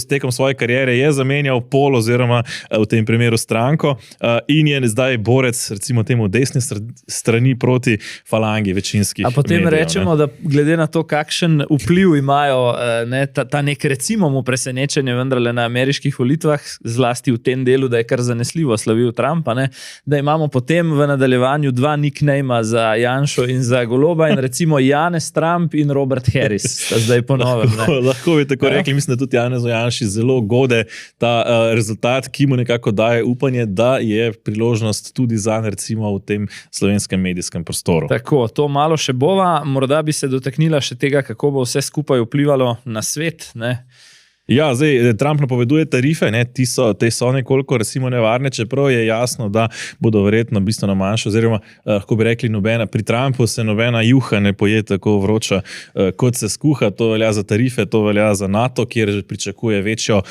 tekom svoje kariere je zamenjal pol oziroma v tem primeru stranko in je zdaj borec, recimo temu, desne strani proti falangi večinskih medijev.
A potem rečemo, da glede na to, kakšen vpliv imajo ta nek, recimo mu presenečenje vendarle na ameriških volitvah, zlasti v tem delu, da je kar zanesljivo slavil Trumpa, ne, da imamo potem v nadaljevanju 2 nicknamea za Janšo in za Goloba in recimo Janez Trump in Robert Harris, zdaj ponovem.
Lahko bi tako rekli, mislim, da tudi Janezu Janši zelo gode ta rezultat, ki mu nekako daje upanje, da je priložnost tudi zanj, recimo v tem slovenskem medijskem prostoru.
Tako, to malo še bova, morda bi se dotaknila še tega, kako bo vse skupaj vplivalo na svet, ne?
Ja, zdaj Trump napoveduje tarife, ne, te so nekoliko recimo nevarne, čeprav je jasno, da bodo verjetno bistveno manjše, oziroma lahko bi rekli, pri Trumpu se nobena juha ne poje tako vroča, kot se skuha. To velja za tarife, to velja za NATO, kjer pričakuje večjo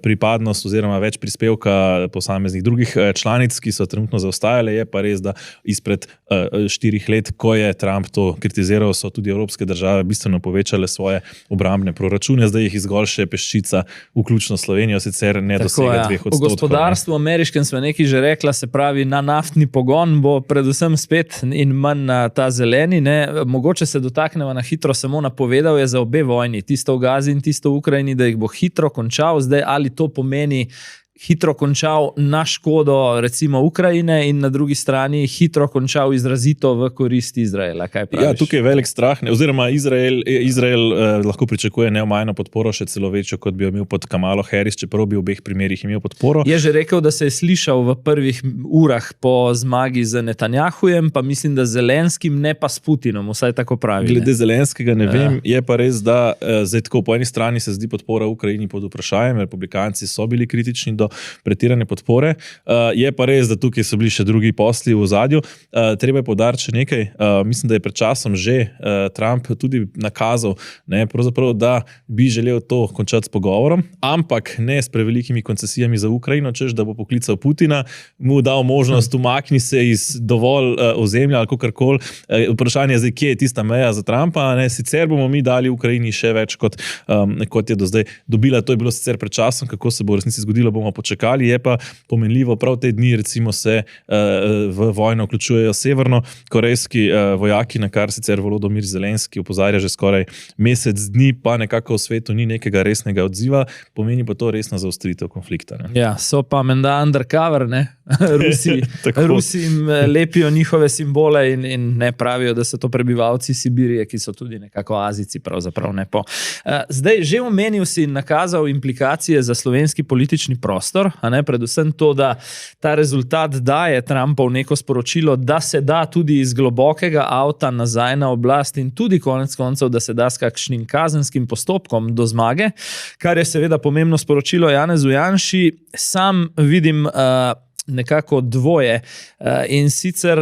pripadnost oziroma več prispevka posameznih drugih članic, ki so trenutno zaostajale. Je pa res, da izpred 4 let, ko je Trump to kritiziral, so tudi evropske države bistveno povečale svoje obrambne proračune, zdaj jih izgolj še peščica, vključno Slovenijo, sicer ne dosega 2%.
V gospodarstvu ameriškem smo nekaj že rekla, se pravi, na naftni pogon bo predvsem spet in manj na ta zeleni. Ne? Mogoče se dotaknemo na hitro, samo napovedal je za obe vojni, tisto v Gazi in tisto v Ukrajini, da jih bo hitro končal. Zdaj, ali to pomeni hitro končal na škodo recimo Ukrajine in na drugi strani hitro končal izrazito v korist Izraela. Kaj praviš?
Ja, tukaj je velik strah, oziroma Izrael lahko pričakuje neomajno podporo, še celo večjo, kot bi jo imel pod Kamalo Harris, čeprav bi v obeh primerih imel podporo.
Je že rekel, da se je slišal v prvih urah po zmagi z Netanjahujem, pa mislim, da Zelenskim, ne pa s Putinom, vsaj tako pravi.
Glede Zelenskega ne vem, je pa res, da zdaj tako po eni strani se zdi podpora Ukrajini pod vprašanjem, republikanci so bili kritični do pretirane podpore. Je pa res, da tukaj so bili še drugi posli v ozadju. Treba je poudariti še nekaj. Mislim, da je pred časom že Trump tudi nakazal, ne, pravzaprav, da bi želel to končati s pogovorom, ampak ne s prevelikimi koncesijami za Ukrajino, češ da bo poklical Putina, mu dal možnost, umakni se iz dovolj ozemlja ali kakorkoli. Vprašanje je zdaj, kje je tista meja za Trumpa, ne? Sicer bomo mi dali Ukrajini še več, kot je do zdaj dobila. To je bilo sicer pred časom, kako se bo v resnici zgodilo, bomo počakali. Je pa pomenljivo, prav te dni recimo se v vojno vključujejo severno-korejski vojaki, na kar sicer Volodymyr Zelenski opozarja že skoraj mesec dni, pa nekako v svetu ni nekega resnega odziva, pomeni pa to resna zaostritev konflikta. Ne?
Ja, so pa menda undercover, ne? Rusi jim lepijo njihove simbole in ne pravijo, da so to prebivalci Sibirije, ki so tudi nekako Azijci, pravzaprav ne po. Zdaj, že omenil si in nakazal implikacije za slovenski politični prostor, a ne, predvsem to, da ta rezultat daje Trumpov neko sporočilo, da se da tudi iz globokega avta nazaj na oblast in tudi konec koncev, da se da s kakšnim kazenskim postopkom do zmage, kar je seveda pomembno sporočilo Janezu Janši. Sam vidim nekako dvoje in sicer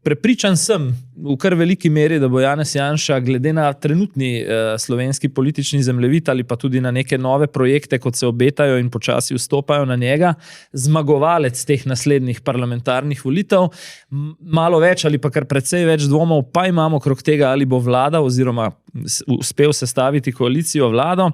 prepričan sem v kar veliki meri, da bo Janez Janša glede na trenutni slovenski politični zemljevid ali pa tudi na neke nove projekte, kot se obetajo in počasi vstopajo na njega, zmagovalec teh naslednjih parlamentarnih volitev. Malo več ali pa kar precej več dvomov pa imamo krog tega, ali bo vlada oziroma uspel sestaviti koalicijo vlado.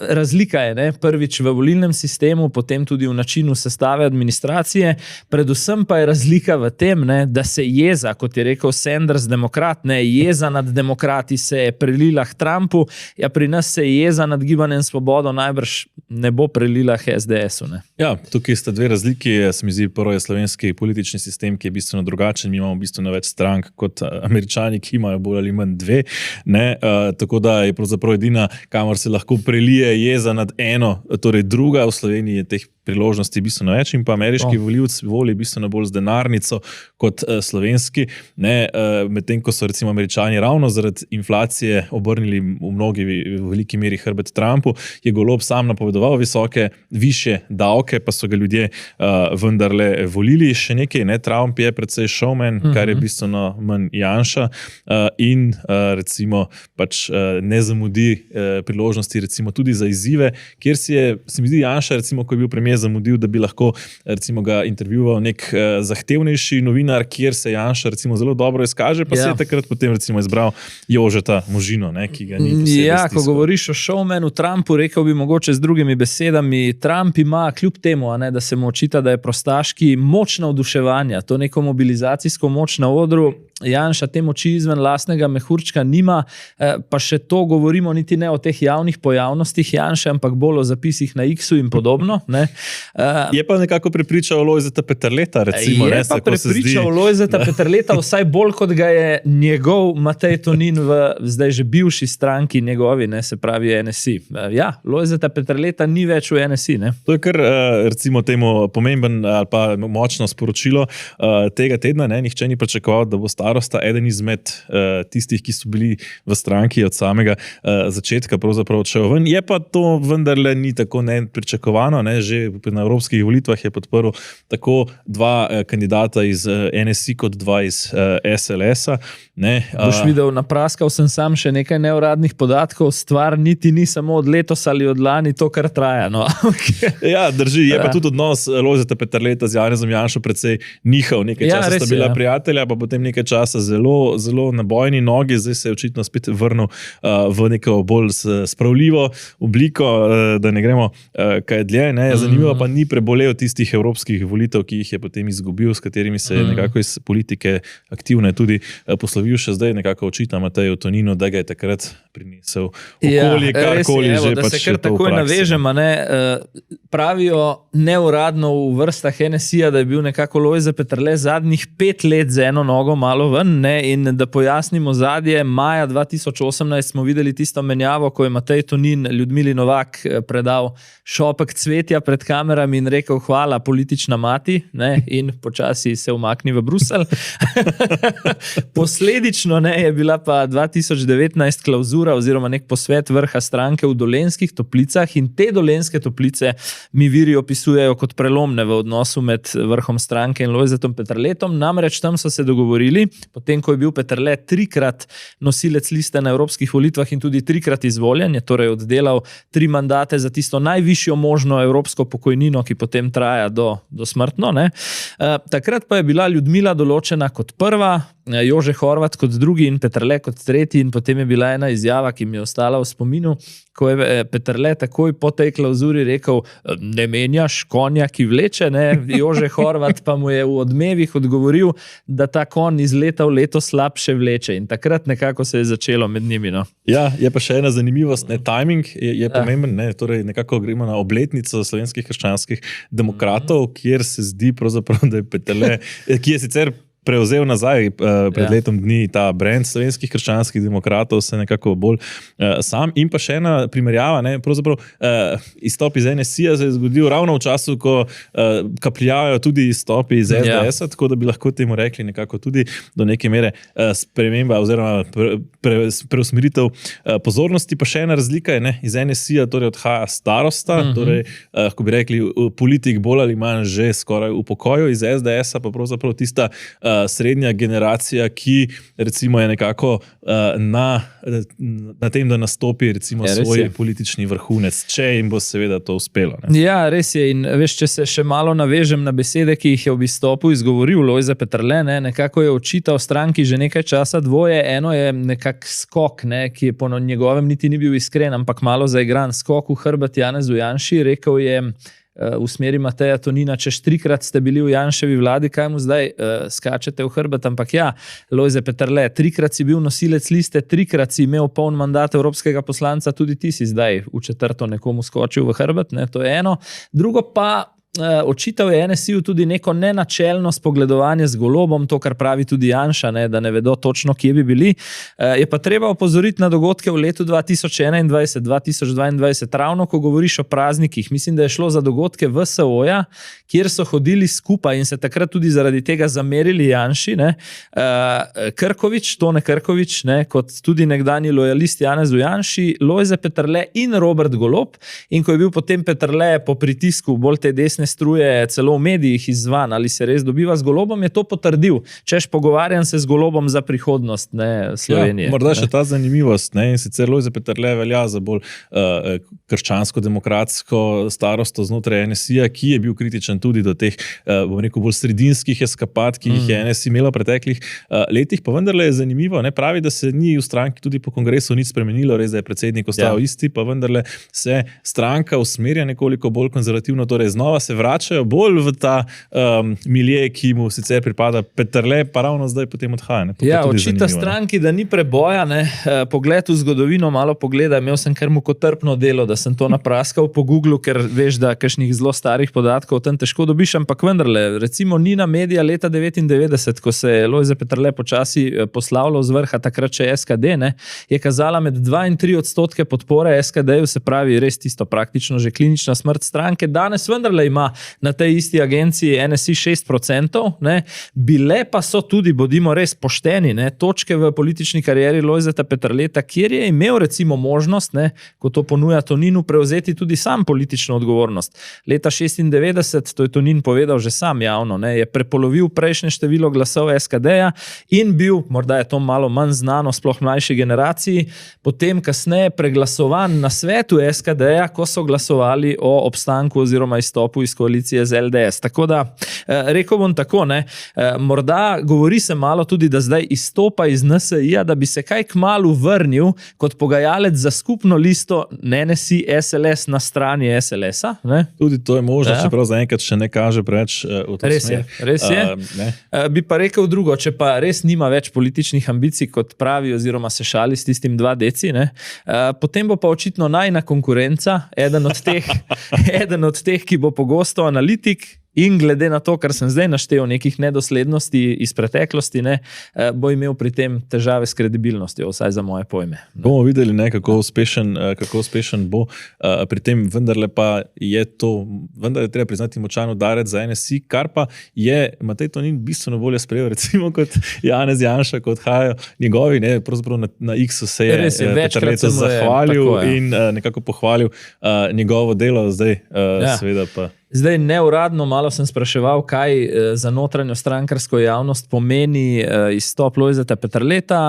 Razlika je, ne, prvič v volilnem sistemu, potem tudi v načinu sestave administracije, predvsem pa je razlika v tem, ne, da se jeza, kot je rekel Sanders, Sanders demokrat, ne, jeza nad demokrati se je prelila k Trumpu, ja, pri nas se je jeza nad Gibanjem Svobodo najbrž ne bo prelila k SDS-u. Ne.
Ja, tukaj sta dve razliki. Se mi zdi, prvo je slovenski politični sistem, ki je bistveno drugačen. Mi imamo bistveno več strank kot Američani, ki imajo bolj ali manj dve. Ne? Tako da je pravzaprav edina, kamor se lahko prelije jeza nad eno, torej druga. V Sloveniji je teh priložnosti bistveno več in pa ameriški volivec voli bistveno bolj z denarnico kot slovenski. Medtem ko so recimo Američani ravno zaradi inflacije obrnili v veliki meri hrbet Trumpu, je Golob sam napovedoval višje davke, pa so ga ljudje vendarle volili. Še nekaj, ne? Trump je precej showman, kar je bistveno manj Janša in recimo pač ne zamudi priložnosti recimo tudi za izzive, kjer se mi zdi Janša, recimo, ko je bil premier, zamudil, da bi lahko recimo ga intervjuval nek zahtevnejši novinar, kjer se Janša recimo zelo dobro izkaže, pa se je takrat potem recimo izbral Jožeta Možino, ne, ki ga ni posebej
ko govoriš o showmanu Trumpu, rekel bi mogoče z drugimi besedami, Trump ima kljub temu, da se mu očita, da je prostaški, moč navduševanja, to neko mobilizacijsko moč na odru. Janša te moči izven lastnega mehurčka nima, pa še to govorimo niti ne o teh javnih pojavnostih Janše, ampak bolj o zapisih na X-u in podobno. Ne.
Je pa nekako prepričal Lojzeta Peterleta, recimo.
Je pa prepričal Lojzeta Peterleta, vsaj bolj kot ga je njegov Matej Tonin v zdaj že bivši stranki njegovi, ne, se pravi NSI. Ja, Lojzeta Peterleta ni več v NSI. Ne.
To je kar recimo temu pomemben ali pa močno sporočilo tega tedna. Ne. Nihče ni pričakoval, da bo starosta eden izmed tistih, ki so bili v stranki od samega začetka pravzaprav odšel ven. Je pa to vendarle ni tako nepričakovano. Ne. Že na evropskih volitvah je podprl tako dva kandidata iz NSI kot dva iz SLS-a.
Boš videl, napraskal sem sam še nekaj neuradnih podatkov, stvar niti ni samo od letos ali od lani, to kar traja. No.
Ja, drži, je pa tudi odnos Lojzeta Peterleta z Janezom Janšo precej nihal. Nekaj časa sta bila prijatelja, pa potem nekaj časa zelo, zelo na bojni nogi, zdaj se je očitno spet vrnil v neko bolj spravljivo obliko, da ne gremo kaj dlje. Ne. Zanimivo pa ni prebolel tistih evropskih volitev, ki jih je potem izgubil, s katerimi se je nekako iz politike aktivne tudi poslovil, še zdaj nekako očita Mateju Toninu, da ga je takrat prinesel okolje, karkoli že.
Da se kar takoj navežem, pravijo neuradno v vrstah NSI-ja, da je bil nekako Lojze Peterle zadnjih 5 let z eno nogo malo ven, ne, in da pojasnimo zadje, maja 2018 smo videli tisto menjavo, ko je Matej Tonin Ljudmili Novak predal šopek cvetja pred kamerami in rekel hvala politična mati, ne, in počasi se umakni v Bruselj. Posledično je bila pa 2019 klauzura oziroma nek posvet vrha stranke v Dolenjskih Toplicah in te Dolenjske Toplice mi viri opisujejo kot prelomne v odnosu med vrhom stranke in Lojzetom Peterletom. Namreč tam so se dogovorili, potem ko je bil Peterle 3-krat nosilec liste na evropskih volitvah in tudi 3-krat izvoljen, je torej oddelal 3 mandate za tisto najvišjo možno evropsko pokojnino, ki potem traja do smrtno. Ne. Takrat pa je bila Ljudmila določena kot prva, Jože Horvat kot drugi in Peterle kot tretji in potem je bila ena izjava, ki mi je ostala v spominu, ko je Peterle takoj po tej klauzuri rekel, ne menjaš konja, ki vleče, ne, Jože Horvat pa mu je v odmevih odgovoril, da ta konj iz leta v leto slabše vleče in takrat nekako se je začelo med njimi. No.
Ja, je pa še ena zanimivost, ne, timing je pomemben, ne, torej nekako gremo na obletnico slovenskih krščanskih demokratov, kjer se zdi pravzaprav, da je Peterle, ki je sicer prevzel nazaj pred letom dni ta brand slovenskih krščanskih demokratov, se nekako bolj sam. In pa še ena primerjava, ne, pravzaprav izstop iz NSI-ja se je zgodil ravno v času, ko kapljavajo tudi izstopi iz SDS-a, tako da bi lahko temu rekli nekako tudi do neke mere sprememba oziroma preusmeritev pozornosti. Pa še ena razlika je, ne, iz NSI-ja torej odhaja starosta, torej, ko bi rekli, politik bolj ali manj že skoraj v pokoju, iz SDS-a pa pravzaprav tista srednja generacija, ki recimo je nekako na tem, da nastopi recimo svoj politični vrhunec, če jim bo seveda to uspelo. Ne?
Ja, res je. In veš, če se še malo navežem na besede, ki jih je v izstopu izgovoril Lojze Peterle, ne, nekako je očital stranki že nekaj časa dvoje. Eno je nekak skok, ne, ki je po njegovem niti ni bil iskren, ampak malo zaigran skok v hrbet Janezu Janši. Rekel je, v smeri Mateja Tonina, češ 3-krat ste bili v Janševi vladi, kaj mu zdaj skačete v hrbet, ampak ja, Lojze Peterle, 3-krat si bil nosilec liste, 3-krat si imel poln mandat evropskega poslanca, tudi ti si zdaj v 4. nekomu skočil v hrbet, ne, to je eno. Drugo pa, očital je NSI-ju tudi neko nenačelno spogledovanje z Golobom, to, kar pravi tudi Janša, ne, da ne vedo točno, kje bi bili. Je pa treba opozoriti na dogodke v letu 2021, 2022, ravno ko govoriš o praznikih. Mislim, da je šlo za dogodke VSO-ja, kjer so hodili skupaj in se takrat tudi zaradi tega zamerili Janši. Ne. Krkovič, Tone Krkovič, ne, kot tudi nekdanji lojalist Janezu Janši, Lojze Peterle in Robert Golob. In ko je bil potem Peterle po pritisku bolj te desne struje celo v medijih izzvan, ali se res dobiva z Golobom, je to potrdil. Češ, pogovarjam se z Golobom za prihodnost, ne, Slovenije.
Ja, morda še ta zanimivost, ne, in sicer Lojze Peterle velja za bolj krščansko-demokratsko starosto znotraj NSI-ja, ki je bil kritičen tudi do teh, bom rekel, bolj sredinskih eskapad, ki jih je NSI imela v preteklih letih, pa vendarle je zanimivo, ne, pravi, da se ni v stranki tudi po kongresu nič spremenilo, res da je predsednik ostal isti, pa vendarle se stranka usmerja nekoliko bolj konzervativno, torej znova se vračajo bolj v ta milje, ki mu sicer pripada. Peterle pa ravno zdaj potem odhaja.
Ja, očita stranki, da ni preboja, ne. Pogled v zgodovino, malo pogleda, imel sem kar mukotrpno delo, da sem to napraskal po Googlu, ker veš, da kakšnih zelo starih podatkov tam težko dobiš, ampak vendarle, recimo Nina Media leta 99, ko se je Lojze Peterle počasi poslavljal z vrha, takrat še SKD, ne, je kazala med 2 in 3% podpore SKD-ju, se pravi res tisto praktično že klinična smrt stranke. Danes vendarle ima na tej isti agenciji NSI 6%, ne, bile pa so tudi, bodimo res pošteni, ne, točke v politični karieri Lojzeta Peterleta, kjer je imel recimo možnost, ne, ko to ponuja Toninu, prevzeti tudi sam politično odgovornost. Leta 96, to je Tonin povedal že sam javno, ne, je prepolovil prejšnje število glasov SKD-ja in bil, morda je to malo manj znano, sploh mlajši generaciji, potem kasneje preglasovan na svetu SKD-ja, ko so glasovali o obstanku oziroma izstopu iz koalicije z LDS. Tako da, rekel bom tako, ne, morda govori se malo tudi, da zdaj izstopa iz NSI-ja, da bi se kaj kmalu vrnil kot pogajalec za skupno listo NSI SLS na strani SLS-a. Ne?
Tudi to je možno, čeprav zaenkrat še ne kaže preveč v to smer.
Res je. Bi pa rekel drugo, če pa res nima več političnih ambicij, kot pravi, oziroma se šali s tistim 2 deci, ne, potem bo pa očitno najna konkurenca, eden od teh, ki bo pogosto analitik, in glede na to, kar sem zdaj naštel nekih nedoslednosti iz preteklosti, ne, bo imel pri tem težave s kredibilnostjo, vsaj za moje pojme.
Bomo videli, ne, kako uspešen bo. Pri tem vendarle pa je to, vendarle treba priznati močan udarec za NSI, kar pa je Matej Tonin bistveno bolje sprejel, recimo kot Janez Janša, kot odhajajo njegovi, ne, pravzaprav na X-u se je Peterletu zahvalil in nekako pohvalil njegovo delo, zdaj seveda pa.
Zdaj, neuradno malo sem spraševal, kaj za notranjo strankarsko javnost pomeni izstop Lojzeta Peterleta.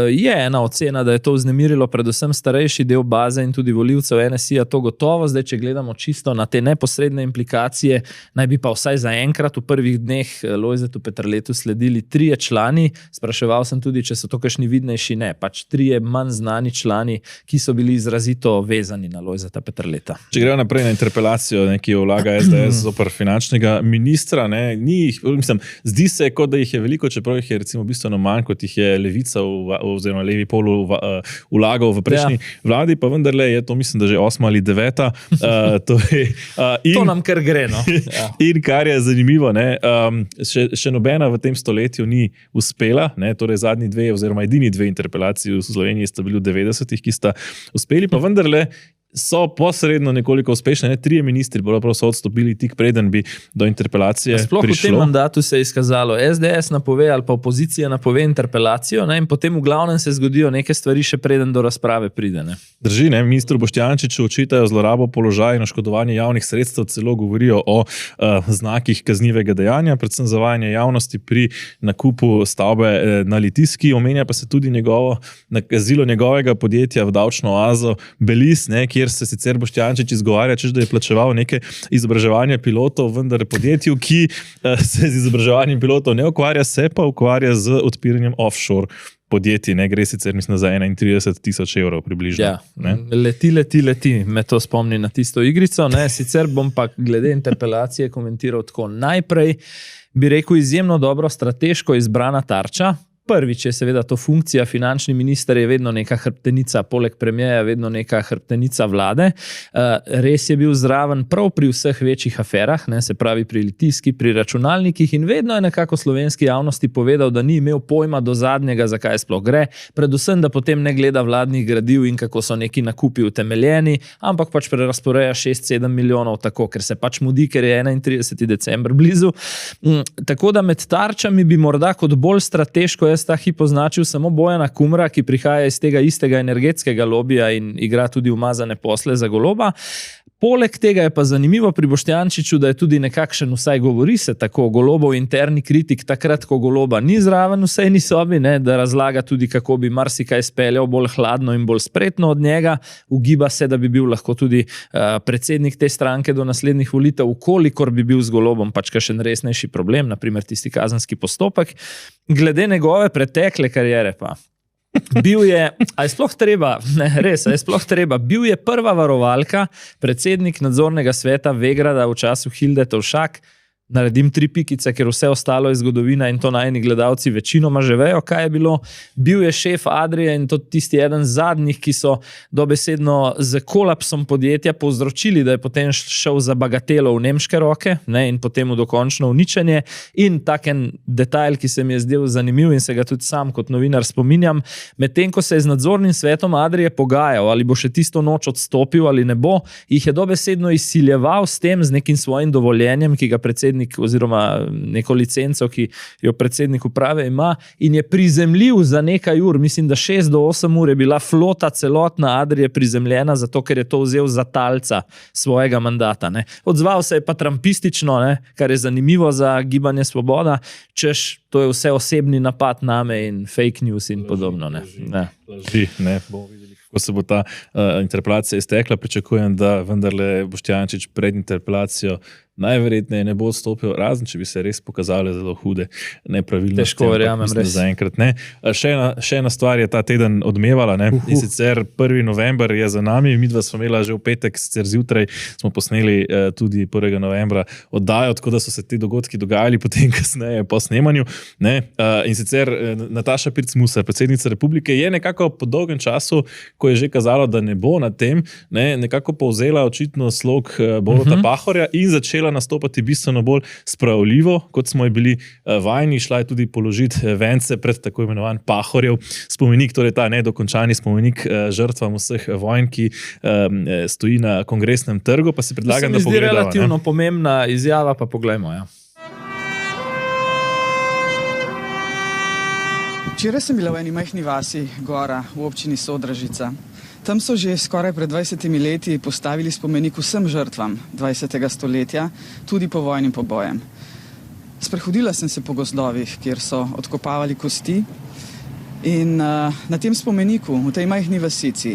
Je ena ocena, da je to vznemirilo predvsem starejši del baze in tudi volivcev NSI-ja, to gotovo. Zdaj, če gledamo čisto na te neposredne implikacije, naj bi pa vsaj zaenkrat v prvih dneh Lojzetu Peterletu sledili 3 člani. Spraševal sem tudi, če so to kakšni vidnejši, ne. Pač 3 manj znani člani, ki so bili izrazito vezani na Lojzeta Peterleta.
Če gremo naprej na interpelacijo, ki jo vlaga SDS zoper finančnega ministra, ne, mislim, zdi se, kot da jih je veliko, čeprav jih je recimo bistveno manj, kot jih je Levica oziroma levi pol vlagal v prejšnji vladi, pa vendarle je to, mislim, da že 8. ali 9.
To nam kar gre, no.
In kar je zanimivo, ne, še nobena v tem stoletju ni uspela, ne, torej zadnji 2 oziroma edini 2 interpelaciji v Sloveniji sta bili v 90-ih, ki sta uspeli, pa vendarle so posredno nekoliko uspešne. 3 ministri so odstopili tik preden bi do interpelacije prišlo.
Sploh v tem mandatu se je izkazalo, SDS napove ali pa opozicija napove interpelacijo, ne, in potem v glavnem se zgodijo neke stvari še preden do razprave pride. Ne.
Drži, ne, ministru Boštjančiču očitajo zlorabo položaja in oškodovanje javnih sredstev, celo govorijo o znakih kaznivega dejanja, predvsem zavajanje javnosti pri nakupu stavbe na Litijski. Omenja pa se tudi nakazilo njegovega podjetja v davčno oazo Belize, ne, kjer se sicer Boštjančič izgovarja, češ, da je plačeval neke izobraževanje pilotov, vendar podjetju, ki se z izobraževanjem pilotov ne ukvarja, se pa ukvarja z odpiranjem offshore podjetij, ne, gre sicer mislim za 31,000 evrov približno.
Ja, leti, me to spomni na tisto igrico, ne, sicer bom pa glede interpelacije komentiral tako. Najprej bi rekel izjemno dobro strateško izbrana tarča. Prvič je seveda to funkcija, finančni minister je vedno neka hrbtenica, poleg premijeja vedno neka hrbtenica vlade. Res je bil zraven prav pri vseh večjih aferah, ne, se pravi pri Litijski, pri računalnikih in vedno je nekako slovenski javnosti povedal, da ni imel pojma do zadnjega, zakaj sploh gre, predvsem, da potem ne gleda vladnih gradiv in kako so neki nakupi utemeljeni, ampak pač prerasporeja 6-7 milijonov tako, ker se pač mudi, ker je 31. december blizu. Tako da med tarčami bi morda kot bolj strateško jaz ta hip označil samo Bojana Kumra, ki prihaja iz tega istega energetskega lobija in igra tudi umazane posle za Goloba. Poleg tega je pa zanimivo pri Boštjančiču, da je tudi nekakšen, vsaj govori se tako, Golobov interni kritik takrat, ko Goloba ni zraven v sejni sobi, ne, da razlaga tudi, kako bi marsikaj speljal bolj hladno in bolj spretno od njega. Ugiba se, da bi bil lahko tudi predsednik te stranke do naslednjih volitev, ukolikor bi bil z Golobom pač kakšen resnejši problem, naprimer tisti kazenski postopek. Glede njegove pretekle kariere pa. Bil je, a je sploh treba, ne, res, a je sploh treba, bil je prva varovalka, predsednik nadzornega sveta Vegrada v času Hilde Tovšak, naredim 3 pikice, ker vse ostalo je zgodovina in to najni gledalci večinoma že vejo, kaj je bilo. Bil je šef Adrie in to tisti eden zadnjih, ki so dobesedno z kolapsom podjetja povzročili, da je potem šel za bagatelo v nemške roke, ne, in potem v dokončno uničenje. In taken detajl, ki se mi je zdel zanimiv in se ga tudi sam kot novinar spominjam, medtem ko se je z nadzornim svetom Adrie pogajal, ali bo še tisto noč odstopil ali ne bo, jih je dobesedno izsiljeval s tem, z nekim svojim dovoljenjem, ki ga predsednik oziroma neko licenco, ki jo predsednik uprave ima, in je prizemljiv za nekaj ur, mislim, da 6 do 8 ur je bila flota celotna Adrie prizemljena, zato ker je to vzel za talca svojega mandata. Ne. Odzval se je pa trampistično, ne, kar je zanimivo za gibanje Svoboda, češ, to je vse osebni napad name in fake news in podobno. Ne.
Laži, ne, bomo videli, kako se bo ta interpelacija iztekla. Pričakujem, da vendarle Boštjančič pred interpelacijo najverjetneje ne bo odstopil, razen če bi se res pokazale zelo hude nepravilnosti.
Težko verjamem, res.
Zaenkrat ne. Še ena stvar je ta teden odmevala, ne? In sicer 1. november je za nami, midva smo imela že v petek, sicer zjutraj smo posneli tudi 1. novembra oddajo, tako da so se ti dogodki dogajali potem kasneje po snemanju. Ne? In sicer Nataša Pirc Musar, predsednica Republike, je nekako po dolgem času, ko je že kazalo, da ne bo na tem, ne, nekako povzela očitno slog Boruta Pahorja in začela nastopati bistveno bolj spravljivo, kot smo bili vajeni. Šla je tudi položiti vence pred tako imenovan Pahorjev spomenik, torej ta nedokončani spomenik žrtvam vseh vojn, ki stoji na Kongresnem trgu, pa si predlagam, da pogledamo.
Se mi zdi relativno pomembna izjava, pa poglejmo, ja.
Včeraj sem bila v eni majhni vasi Gora v občini Sodražica. Tam so že skoraj pred 20 leti postavili spomenik vsem žrtvam 20. stoletja, tudi povojnim pobojem. Sprehodila sem se po gozdovih, kjer so odkopavali kosti, in na tem spomeniku, v tej majhni vasici,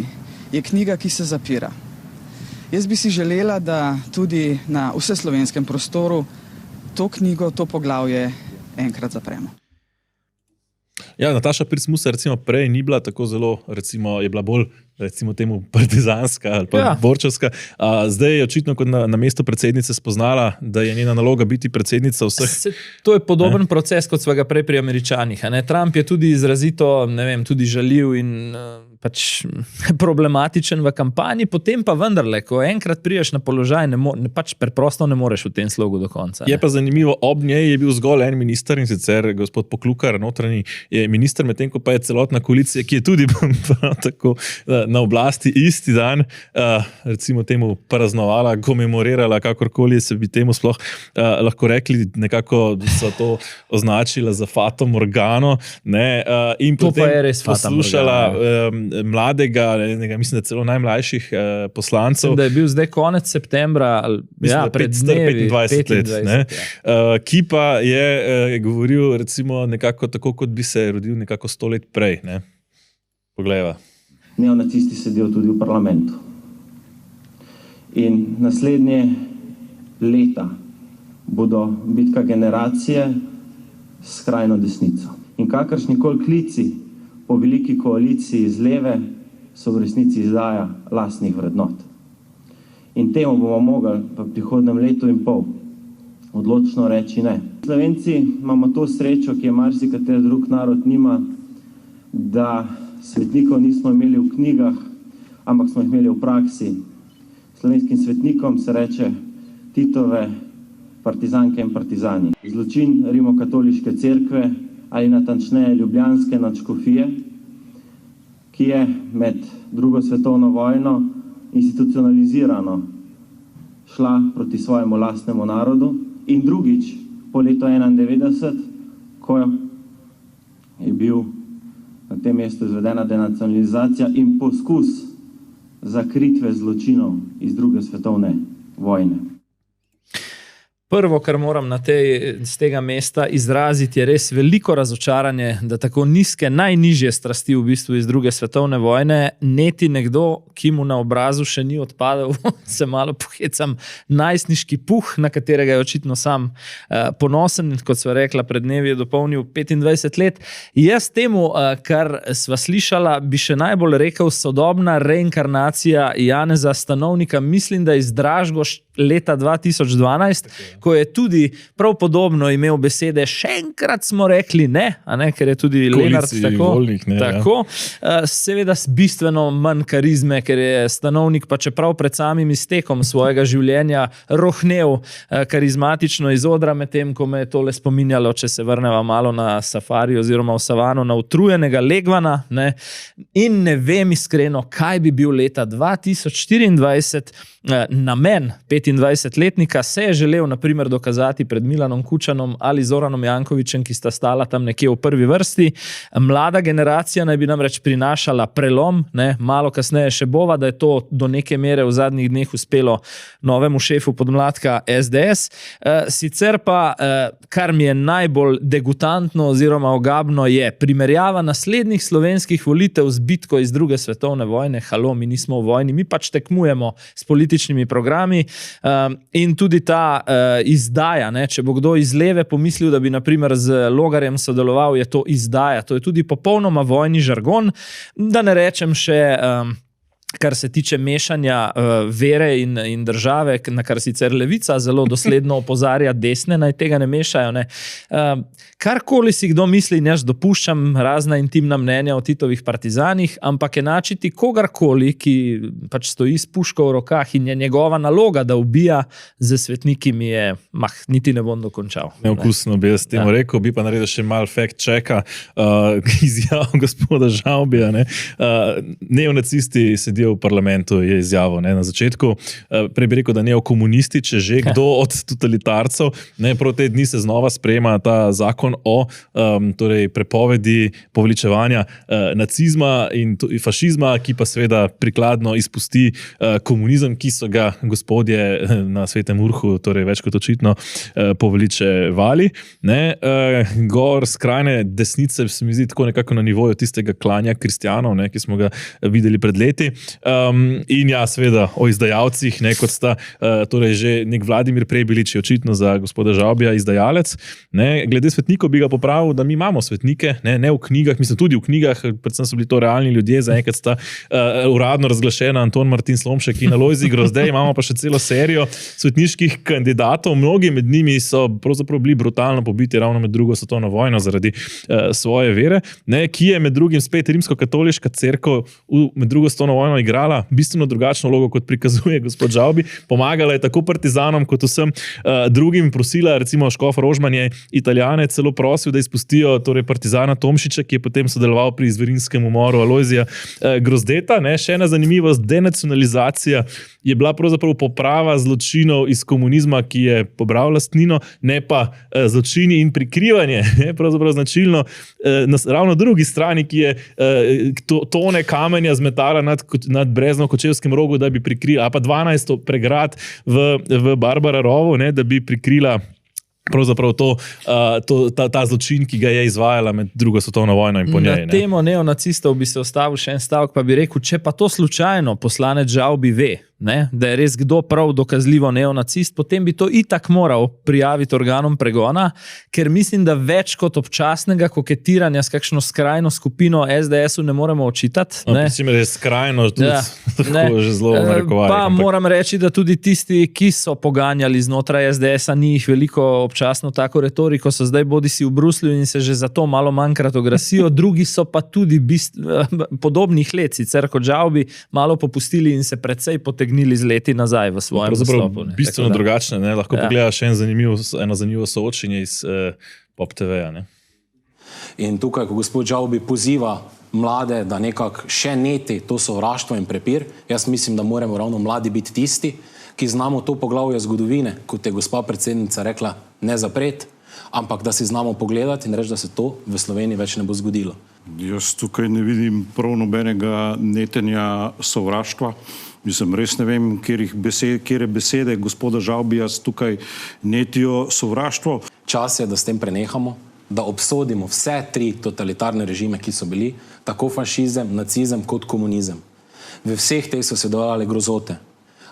je knjiga, ki se zapira. Jaz bi si želela, da tudi na vseslovenskem prostoru to knjigo, to poglavje enkrat zapremo.
Ja, Nataša Pirc Musar recimo prej ni bila tako zelo, recimo je bila bolj, recimo temu partizanska ali pa borčevska. Zdaj je očitno kot na mesto predsednice spoznala, da je njena naloga biti predsednica vseh.
To je podoben proces, kot sva ga prej pri Američanih. Ne? Trump je tudi izrazito, ne vem, tudi žaljiv in pač problematičen v kampanji, potem pa vendarle, ko enkrat priješ na položaj, pač preprosto ne moreš v tem slogu do konca. Ne?
Je pa zanimivo, ob njej je bil zgolj en minister, in sicer gospod Poklukar, notranji je minister, medtem ko pa je celotna koalicija, ki je tudi tako na oblasti isti dan, recimo temu praznovala, komemorirala, kakorkoli se bi temu sploh lahko rekli, nekako so to označila za Fata Morgano, ne, in
to
potem
pa je res
poslušala mladega, mislim, da celo najmlajših poslancev.
Mislim, da je bil zdaj konec septembra, pred dnevi,
25 let, ne, ki pa je govoril recimo nekako tako, kot bi se rodil nekako 100 let prej, ne. Poglejva.
Neonacisti sedijo tudi v parlamentu. In naslednje leta bodo bitka generacije s skrajno desnico. In kakršnikoli klici po veliki koaliciji z leve so v resnici izdaja lastnih vrednot. In temu bomo mogli v prihodnem letu in pol odločno reči ne. Slovenci imamo to srečo, ki je marsikateri drug narod nima, da svetnikov nismo imeli v knjigah, ampak smo jih imeli v praksi. Slovenskim svetnikom se reče Titove partizanke in partizani. Zločin Rimokatoliške cerkve ali natančneje ljubljanske nadškofije, ki je med drugo svetovno vojno institucionalizirano šla proti svojemu lastnemu narodu in drugič po letu 1991, ko je bil na tem mestu izvedena denacionalizacija in poskus zakritve zločinov iz druge svetovne vojne.
Prvo, kar moram z tega mesta izraziti, je res veliko razočaranje, da tako nizke, najnižje strasti v bistvu iz druge svetovne vojne, neti nekdo, ki mu na obrazu še ni odpadel, se malo pohecam, najstniški puh, na katerega je očitno sam ponosen, kot sva rekla, pred dnevi je dopolnil 25 let. Jaz temu, kar sva slišala, bi še najbolj rekel sodobna reinkarnacija Janeza Stanovnika, mislim, da iz Dražgoš leta 2012, ko je tudi prav podobno imel besede, še enkrat smo rekli ne, ker je tudi Lenart tako.
Volnik, ne,
tako. Seveda s bistveno manj karizme, ker je Stanovnik pa čeprav pred samim iztekom svojega življenja rohnev karizmatično iz odra, medtem ko me je tole spominjalo, če se vrneva malo na safari oziroma v savano, na utrujenega Legvana, ne? In ne vem iskreno, kaj bi bil leta 2024 namen 25-letnika, se je želel naprimer dokazati pred Milanom Kučanom ali Zoranom Jankovićem, ki sta stala tam nekje v prvi vrsti. Mlada generacija naj bi namreč prinašala prelom, ne? Malo kasneje še bova, da je to do neke mere v zadnjih dneh uspelo novemu šefu podmladka SDS. Sicer pa, kar mi je najbolj degutantno oziroma ogabno, je primerjava naslednjih slovenskih volitev z bitko iz druge svetovne vojne. Halo, mi nismo v vojni, mi pač tekmujemo s političnimi programi in tudi ta izdaja, ne? Če bo kdo iz leve pomislil, da bi naprimer z Logarjem sodeloval, je to izdaja, to je tudi popolnoma vojni žargon, da ne rečem še kar se tiče mešanja vere in države, na kar sicer levica zelo dosledno opozarja desne, naj tega ne mešajo. Ne. Karkoli si kdo misli, jaz dopuščam razna intimna mnenja o Titovih partizanih, ampak enačiti kogarkoli, ki pač stoji s puško v rokah in je njegova naloga, da ubija z svetniki, mi je, niti ne bom dokončal.
Neokusno bi jaz temu rekel, bi pa naredil še mal fact checka izjav gospoda Žavbija. Neonacisti sedijo v parlamentu, je izjavo na začetku. Prej bi rekel, da neokomunisti, če že kdo od totalitarcev, prav te dni se znova sprejema ta zakon o torej prepovedi poveličevanja nacizma in fašizma, ki pa seveda prikladno izpusti komunizem, ki so ga gospodje na Svetem Urhu, torej več kot očitno, poveličevali. Gor skrajne desnice se mi zdi tako nekako na nivoju tistega klanja kristjanov, ki smo ga videli pred leti. In ja, seveda o izdajalcih, kot sta torej že nek Vladimir Prebilič je očitno za gospoda Žavbija izdajalec. Glede svetnikov bi ga popravil, da mi imamo svetnike, ne v knjigah, mislim tudi v knjigah, predvsem so bili to realni ljudje, zaenkrat sta uradno razglašena Anton Martin Slomšek in Alojzij Grozdej, imamo pa še celo serijo svetniških kandidatov, mnogi med njimi so pravzaprav bili brutalno pobiti ravno med drugo svetovno vojno zaradi svoje vere, ki je med drugim spet rimsko-katoliška cerkev med drugo svetovno vojno igrala bistveno drugačno vlogo, kot prikazuje gospod Žavbi. Pomagala je tako partizanom, kot vsem drugim. Prosila, recimo škof Rožman je Italijane celo prosil, da izpustijo torej partizana Tomšiča, ki je potem sodeloval pri zverinskem umoru Alojzija Grozdeta. Še ena zanimivost, denacionalizacija je bila pravzaprav poprava zločinov iz komunizma, ki je pobral lastnino, ne pa zločini in prikrivanje. Pravzaprav značilno ravno drugi strani, ki je tone kamenja zmetala nad Brezno-Kočevskem rogu, da bi prikrila, pa 12 pregrad v Barbara Rovu, da bi prikrila pravzaprav ta zločin, ki ga je izvajala med drugo svetovno vojno in po njej.
Na temo neonacistov bi se ostavil še en stavek, pa bi rekel, če pa to slučajno poslanec Žavbi ve, ne, da je res kdo prav dokazljivo neonacist, potem bi to itak moral prijaviti organom pregona, ker mislim, da več kot občasnega koketiranja s kakšno skrajno skupino SDS-u ne moremo očitati.
Mislim, da je skrajno tudi tako že zelo narekovali.
Pa moram reči, da tudi tisti, ki so poganjali znotraj SDS-a, ni jih veliko občasno tako retoriko, so zdaj bodisi v Bruslju in se že zato malo manjkrat ograsijo, drugi so pa tudi podobnih let, sicer kot Žavbi, malo popustili in se predvsej potegnili z leti nazaj v svojem nastopu.
Bistveno drugačne, ne? Lahko pogledaš eno zanimivo soočenje iz Pop TV-ja. Ne?
In tukaj, ko gospod Žavbi poziva mlade, da nekako še neti to sovraštvo in prepir, jaz mislim, da moramo ravno mladi biti tisti, ki znamo to poglavje zgodovine, kot je gospa predsednica rekla, ne zapreti, ampak da si znamo pogledati in reči, da se to v Sloveniji več ne bo zgodilo.
Jaz tukaj ne vidim prav nobenega netenja sovraštva. Mislim, res ne vem, kjere besede gospoda Žavbija tukaj netijo sovraštvo.
Čas je, da s tem prenehamo, da obsodimo vse 3 totalitarne režime, ki so bili, tako fašizem, nacizem kot komunizem. V vseh teh so se dogajale grozote.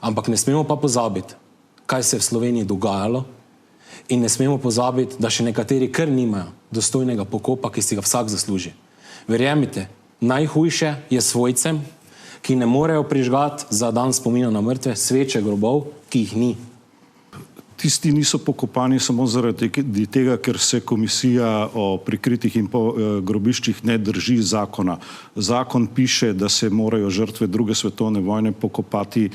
Ampak ne smemo pa pozabiti, kaj se je v Sloveniji dogajalo, in ne smemo pozabiti, da še nekateri kar nimajo dostojnega pokopa, ki si ga vsak zasluži. Verjemite, najhujše je svojcem, ki ne morejo prižgati za dan spomina na mrtve sveče grobov, ki jih ni.
Tisti niso pokopani samo zaradi tega, ker se komisija o prikritih in grobiščih ne drži zakona. Zakon piše, da se morajo žrtve druge svetovne vojne pokopati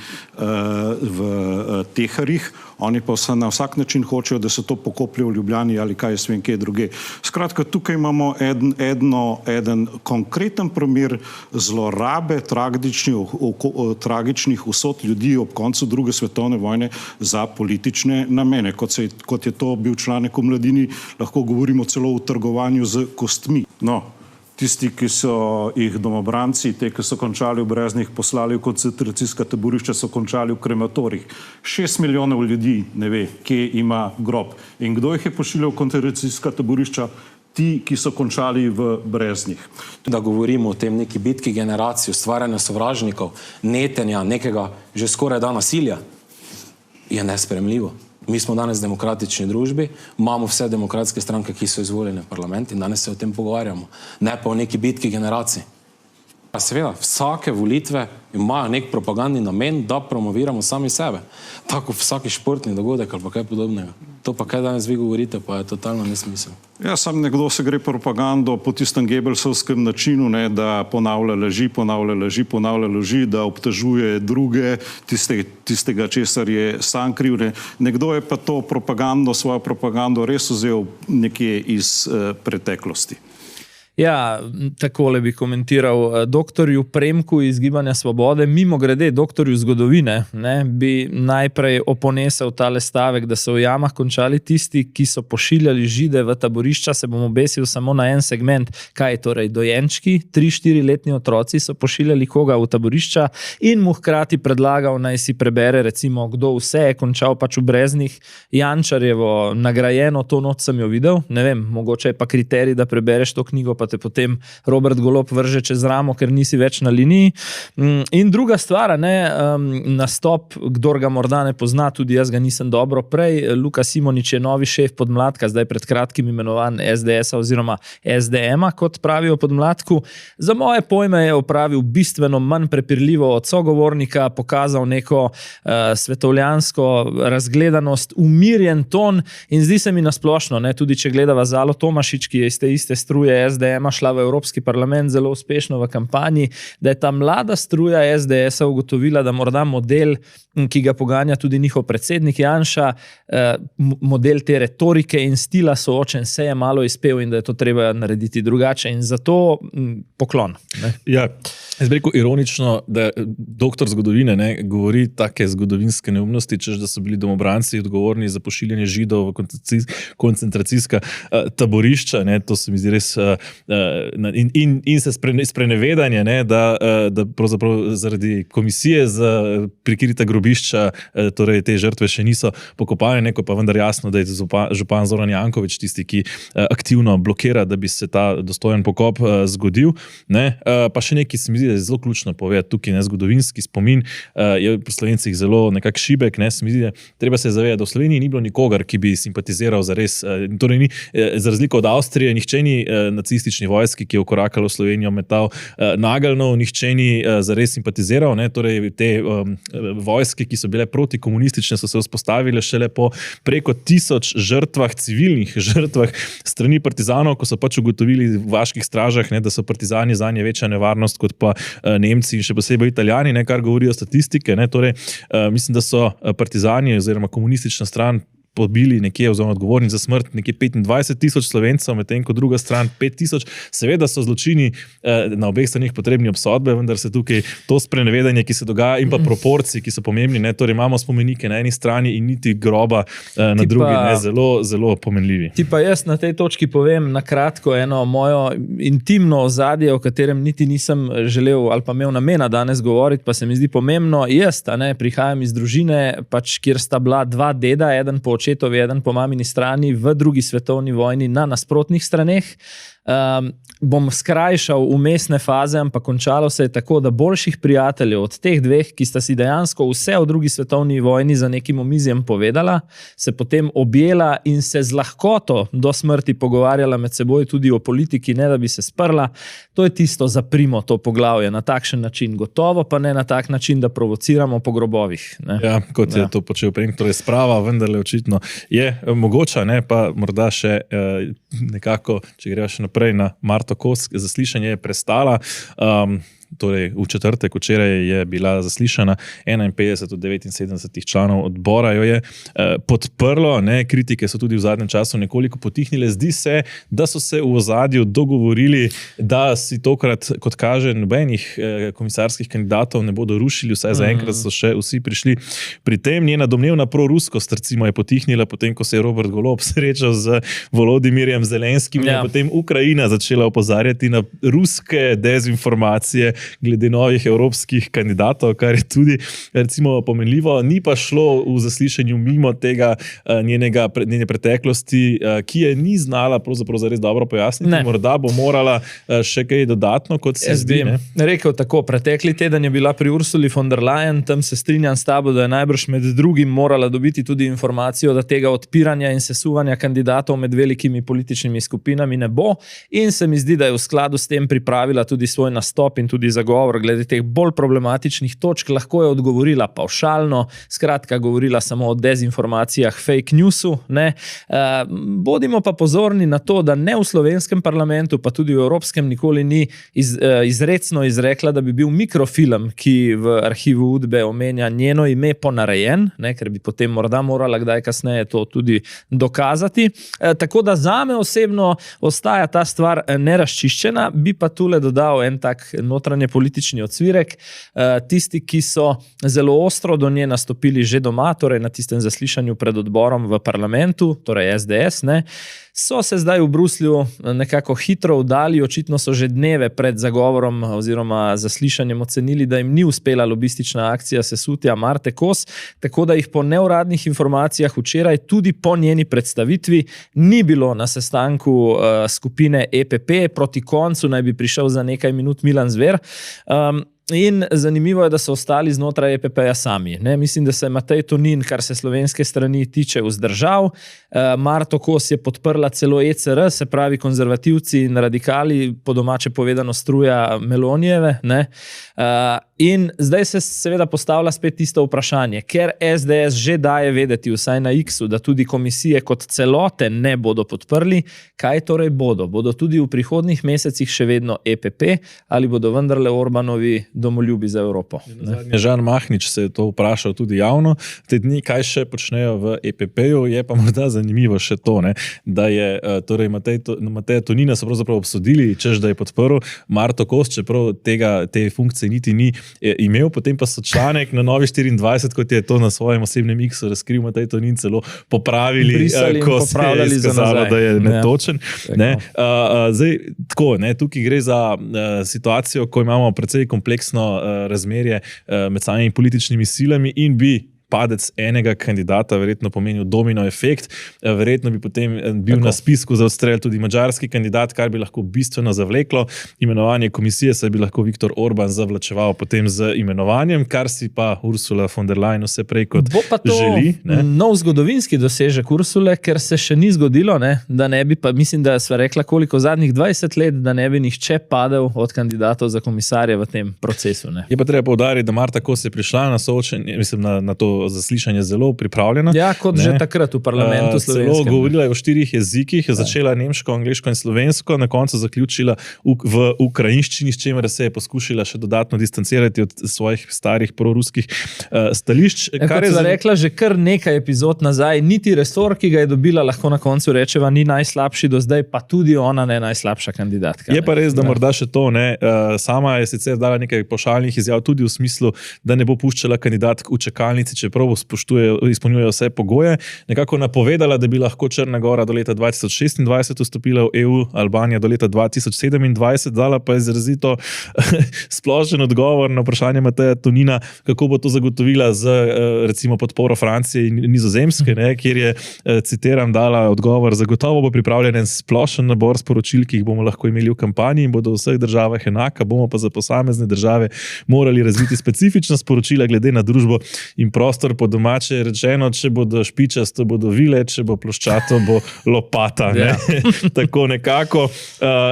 v Teharjih, oni pa na vsak način hočejo, da se to pokoplje v Ljubljani ali kaj jaz vem, kje druge. Skratka, tukaj imamo eden konkreten primer zlorabe tragičnih usod ljudi ob koncu druge svetovne vojne za politične namene. Kot je to bil članek v Mladini, lahko govorimo celo o trgovanju z kostmi. No, tisti, ki so jih domobranci, te, ki so končali v Breznih, poslali v koncentracijska taborišča, so končali v krematorjih. 6 milijonov ljudi ne ve, kje ima grob. In kdo jih je pošiljal v koncentracijska taborišča? Ti, ki so končali v Breznih.
Da govorimo o tem neki bitki generacij, ustvarjanja sovražnikov, netenja nekega že skoraj da nasilja, je nesprejemljivo. Mi smo danes v demokratični družbi, imamo vse demokratske stranke, ki so izvoljene v parlament in danes se o tem pogovarjamo, ne pa o neki bitki generacij. Seveda, vsake volitve imajo nek propagandni namen, da promoviramo sami sebe. Tako vsaki športni dogodek ali pa kaj podobnega. To pa kaj danes vi govorite, pa je totalno nesmisel.
Ja, sam nekdo se gre propagando po tistem Goebbelsovskem načinu, ne, da ponavlja laži, da obtožuje druge, tistega, česar je sam kriv. Ne. Nekdo je pa to propagando, svojo propagando res vzel nekje iz preteklosti.
Ja, takole bi komentiral. Doktorju Premku iz Gibanja Svobode, mimo grede doktorju zgodovine, ne, bi najprej oponesel tale stavek, da so v jamah končali tisti, ki so pošiljali Žide v taborišča, se bom obesil samo na en segment, kaj je torej dojenčki, 3-4-letni otroci so pošiljali koga v taborišča in mu hkrati predlagal, naj si prebere recimo, kdo vse je končal pač v Breznih. Jančarjevo nagrajeno, to noč sem jo videl, ne vem, mogoče je pa kriterij, da prebereš to knjigo, pa te potem Robert Golob vrže čez ramo, ker nisi več na liniji. In druga stvar, nastop, kdor ga morda ne pozna, tudi jaz ga nisem dobro prej, Luka Simonič je novi šef Podmladka, zdaj pred kratkim imenovan SDS-a oziroma SDM-a, kot pravijo Podmladku. Za moje pojme je opravil bistveno manj prepirljivo od sogovornika, pokazal neko svetovljansko razgledanost, umirjen ton in zdi se mi nasplošno, tudi če gledava Zalo Tomašič, ki je iz te iste struje SDM šla v Evropski parlament zelo uspešno v kampanji, da je ta mlada struja SDS-a ugotovila, da morda model, ki ga poganja tudi njihov predsednik Janša, model te retorike in stila soočen se je malo izpel in da je to treba narediti drugače in zato poklon. Ne?
Ja, jaz bi rekel ironično, da doktor zgodovine govori take zgodovinske neumnosti, češ da so bili domobranci odgovorni za pošiljanje Židov v koncentracijska taborišča. To se mi zdi res in se sprenevedanje, ne, da pravzaprav zaradi komisije za prikrita grobišča torej te žrtve še niso pokopane, neko pa vendar jasno, da je župan Zoran Janković tisti, ki aktivno blokira, da bi se ta dostojen pokop zgodil. Ne. Pa še nekaj se mi zdi, da je zelo ključno povedati tukaj, ne, zgodovinski spomin je v Slovencih zelo nekak šibek, ne, se mi zdi, treba se zavedati, da v Sloveniji ni bilo nikogar, ki bi simpatiziral za res, torej ni, za razliko od Avstrije, nihče ni nacistični vojski, ki je vkorakalo v Slovenijo metal nageljnov, nihče ni za res simpatiziral, ne, torej te vojske, ki so bile protikomunistične, so se vzpostavile šele po preko 1000 žrtvah, civilnih žrtvah strani partizanov, ko so pač ugotovili v vaških stražah, ne, da so partizani zanje večja nevarnost kot pa Nemci in še posebej Italijani, ne, kar govorijo statistike. Ne, torej, mislim, da so partizani oziroma komunistična stran pobili nekje, oziroma odgovorni za smrt nekje 25,000 Slovencev, medtem ko druga stran 5,000. Seveda so zločini na obeh stranih potrebni obsodbe, vendar se tukaj to sprenevedanje, ki se dogaja, in pa proporcije, ki so pomembni, ne, torej imamo spomenike na eni strani in niti groba na drugi, ne, zelo, zelo pomenljivi.
Ti pa jaz na tej točki povem na kratko eno mojo intimno ozadje, o katerem niti nisem želel ali pa imel namena danes govoriti, pa se mi zdi pomembno. Jaz, prihajam iz družine, pač, kjer sta bila dva deda, eden po očetovi, eden po mamini strani v drugi svetovni vojni na nasprotnih straneh. Bom skrajšal umestne faze, ampak končalo se je tako, da boljših prijateljev od teh dveh, ki sta si dejansko vse o drugi svetovni vojni za nekim omizjem povedala, se potem objela in se z lahkoto do smrti pogovarjala med seboj tudi o politiki, ne da bi se sprla. To je tisto zaprimo to poglavje na takšen način, gotovo pa ne na tak način, da provociramo po grobovih. Ne?
Ja, kot je to počel prej, torej sprava, vendarle očitno je mogoča, ne, pa morda še nekako, če greva še naprej na Marto Kos, zaslišanje je prestala. Torej v četrtek, včeraj je bila zaslišana, 51 od 79 članov odbora jo je podprlo, ne, kritike so tudi v zadnjem času nekoliko potihnile. Zdi se, da so se v ozadju dogovorili, da si tokrat, kot kaže, nobenih komisarskih kandidatov ne bodo rušili, vsaj zaenkrat so še vsi prišli pri tem. Njena domnevna proruskost, recimo, je potihnila, potem ko se je Robert Golob srečal z Volodimirjem Zelenskim, in potem Ukrajina začela opozarjati na ruske dezinformacije glede novih evropskih kandidatov, kar je tudi recimo pomenljivo. Ni pa šlo v zaslišanju mimo tega njene preteklosti, ki je ni znala pravzaprav zares dobro pojasniti. Ne. Morda bo morala še kaj dodatno, kot se zdi.
Rekel tako, pretekli teden je bila pri Ursuli von der Leyen, tam se strinjam s tabo, da je najbrž med drugim morala dobiti tudi informacijo, da tega odpiranja in sesuvanja kandidatov med velikimi političnimi skupinami ne bo, in se mi zdi, da je v skladu s tem pripravila tudi svoj nastop in tudi zagovor glede teh bolj problematičnih točk. Lahko je odgovorila pavšalno, skratka govorila samo o dezinformacijah, fake newsu. Ne. Bodimo pa pozorni na to, da ne v slovenskem parlamentu, pa tudi v evropskem nikoli ni izrecno izrekla, da bi bil mikrofilm, ki v arhivu Udbe omenja njeno ime, ponarejen, ne, ker bi potem morda morala kdaj kasneje to tudi dokazati. Tako da zame osebno ostaja ta stvar nerazčiščena, bi pa tule dodal en tak notranje politični odsvirek. Tisti, ki so zelo ostro do nje nastopili že doma, torej na tistem zaslišanju pred odborom v parlamentu, torej SDS, ne, so se zdaj v Bruslju nekako hitro vdali, očitno so že dneve pred zagovorom oziroma zaslišanjem ocenili, da jim ni uspela lobistična akcija sesutja Marte Kos, tako da jih po neuradnih informacijah včeraj tudi po njeni predstavitvi ni bilo na sestanku skupine EPP. Proti koncu naj bi prišel za nekaj minut Milan Zver. In zanimivo je, da so ostali znotraj EPP-ja sami. Ne? Mislim, da se je Matej Tonin, kar se slovenske strani tiče, vzdržal. Marto Kos je podprla celo ECR, se pravi konzervativci in radikali, po domače povedano struja Melonijeve. Ne? In zdaj se seveda postavlja spet tisto vprašanje, ker SDS že daje vedeti, vsaj na X-u, da tudi komisije kot celote ne bodo podprli, kaj torej bodo? Bodo tudi v prihodnjih mesecih še vedno EPP ali bodo vendarle Orbanovi domoljubi za Evropo.
Žan Mahnič se je to vprašal tudi javno. Te dni, kaj še počnejo v EPP-ju, je pa morda zanimivo še to, ne, da je torej Mateja Tonina so pravzaprav obsodili, češ da je podprl Marto Kos, čeprav te funkcije niti ni imel, potem pa so članek na Novi 24, kot je to na svojem osebnem X-u razkril Matej Tonin, celo popravili, ko se je izkazalo, da je netočen. Ne. Zdaj, tako, ne, tukaj gre za situacijo, ko imamo precej kompleksno razmerje med samimi političnimi silami in bi padec enega kandidata verjetno pomenil domino efekt, verjetno bi potem bil na spisku za odstrel tudi madžarski kandidat, kar bi lahko bistveno zavleklo imenovanje komisije, saj bi lahko Viktor Orban zavlačeval potem z imenovanjem, kar si pa Ursula von der Leyen vse prej kot
bo pa to
želi. Ne?
Nov zgodovinski dosežek Ursule, ker se še ni zgodilo, ne, da ne bi pa, mislim, da sva rekla koliko zadnjih 20 let, da ne bi nihče padel od kandidatov za komisarja v tem procesu. Ne.
Je pa treba poudariti, da Marta Kos je prišla na soočenje, mislim, na to zaslišanje zelo pripravljena.
Ja, kot že takrat v parlamentu slovenskem.
Celo govorila je o 4 jezikih, začela nemško, angleško in slovensko, na koncu zaključila v ukrajinščini, s čimer se je poskušala še dodatno distancirati od svojih starih proruskih stališč.
Kot sva rekla, že kar nekaj epizod nazaj, niti resor, ki ga je dobila, lahko na koncu rečeva, ni najslabši do zdaj, pa tudi ona ne najslabša kandidatka.
Je pa res, da morda še to, ne, sama je sicer dala nekaj pavšalnih izjav tudi v smislu, da ne bo puščala kandidatk v čakalnici, čeprav izpolnjujejo vse pogoje. Nekako napovedala, da bi lahko Črna Gora do leta 2026 vstopila v EU, Albanija do leta 2027, dala pa je izrazito splošen odgovor na vprašanje Mateja Tonina, kako bo to zagotovila z recimo podporo Francije in Nizozemske, ne, kjer je, citiram, dala odgovor, zagotovo bo pripravljen en splošen nabor sporočil, ki jih bomo lahko imeli v kampanji in bodo v vseh državah enaka, bomo pa za posamezne države morali razviti specifična sporočila glede na družbo in prostor, po domače rečeno, če bodo špičasto, bodo vile, če bo ploščato, bo lopata. Ne? Tako nekako.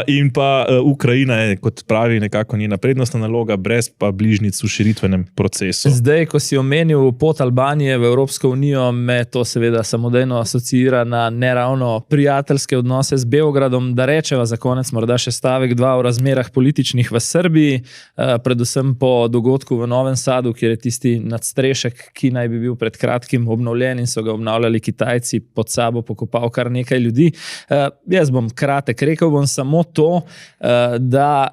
In pa Ukrajina je, kot pravi, nekako njena prednostna naloga, brez pa bližnjic v širitvenem procesu.
Zdaj, ko si omenil pot Albanije v Evropsko unijo, me to seveda samodejno asociira na neravno prijateljske odnose z Beogradom, da rečeva za konec morda še stavek 2 o razmerah političnih v Srbiji, predvsem po dogodku v Novem Sadu, kjer je tisti nadstrešek, ki naj bi bil pred kratkim obnovljen in so ga obnavljali Kitajci, pod sabo pokopal kar nekaj ljudi. Jaz bom kratek, rekel bom samo to, da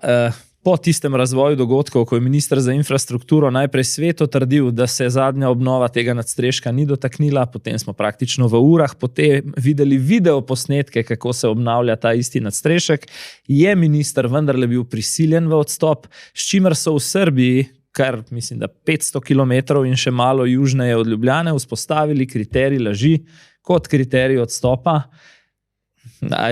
po tistem razvoju dogodkov, ko je minister za infrastrukturo najprej sveto trdil, da se zadnja obnova tega nadstreška ni dotaknila, potem smo praktično v urah potem videli video posnetke, kako se obnavlja ta isti nadstrešek, je minister vendarle bil prisiljen v odstop, s čimer so v Srbiji, kar mislim, da 500 km in še malo južneje od Ljubljane, vzpostavili kriterij laži kot kriterij odstopa.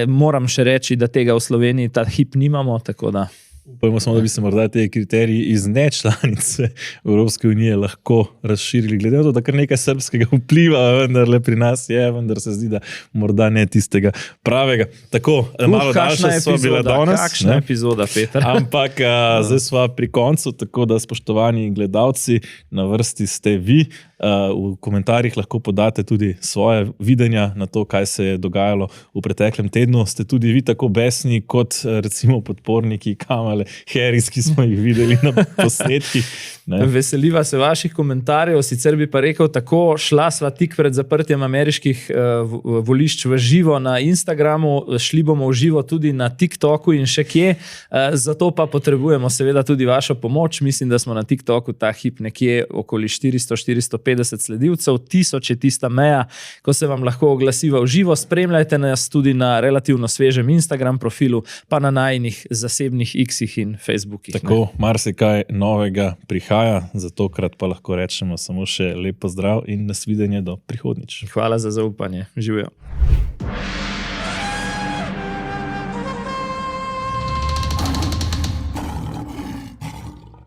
Moram še reči, da tega v Sloveniji ta hip nimamo, tako da...
Upajmo samo, da bi se morda te kriteriji iz nečlanice Evropske unije lahko razširili. Glede na to, da kar nekaj srbskega vpliva, vendarle pri nas je, vendar se zdi, da morda ne tistega pravega. Tako, malo daljša sva bila danes.
Kakšna epizoda, Peter.
Ampak zdaj sva pri koncu, tako da, spoštovani gledalci, na vrsti ste vi. V komentarjih lahko podate tudi svoje videnja na to, kaj se je dogajalo v preteklem tednu. Ste tudi vi tako besni kot recimo podporniki Kamale Harris, ki smo jih videli na posnetkih.
Veseliva se vaših komentarjev, sicer bi pa rekel tako, šla sva tik pred zaprtjem ameriških volišč v živo na Instagramu, šli bomo v živo tudi na TikToku in še kje, zato pa potrebujemo seveda tudi vašo pomoč. Mislim, da smo na TikToku ta hip nekje okoli 400-450 sledilcev, 1000 je tista meja, ko se vam lahko oglasiva v živo. Spremljajte nas tudi na relativno svežem Instagram profilu, pa na najinih zasebnih X-ih in Facebookih.
Tako, marsikaj novega prihaja, za tokrat pa lahko rečemo samo še lep pozdrav in nasvidenje do prihodnjič.
Hvala za zaupanje. Živijo.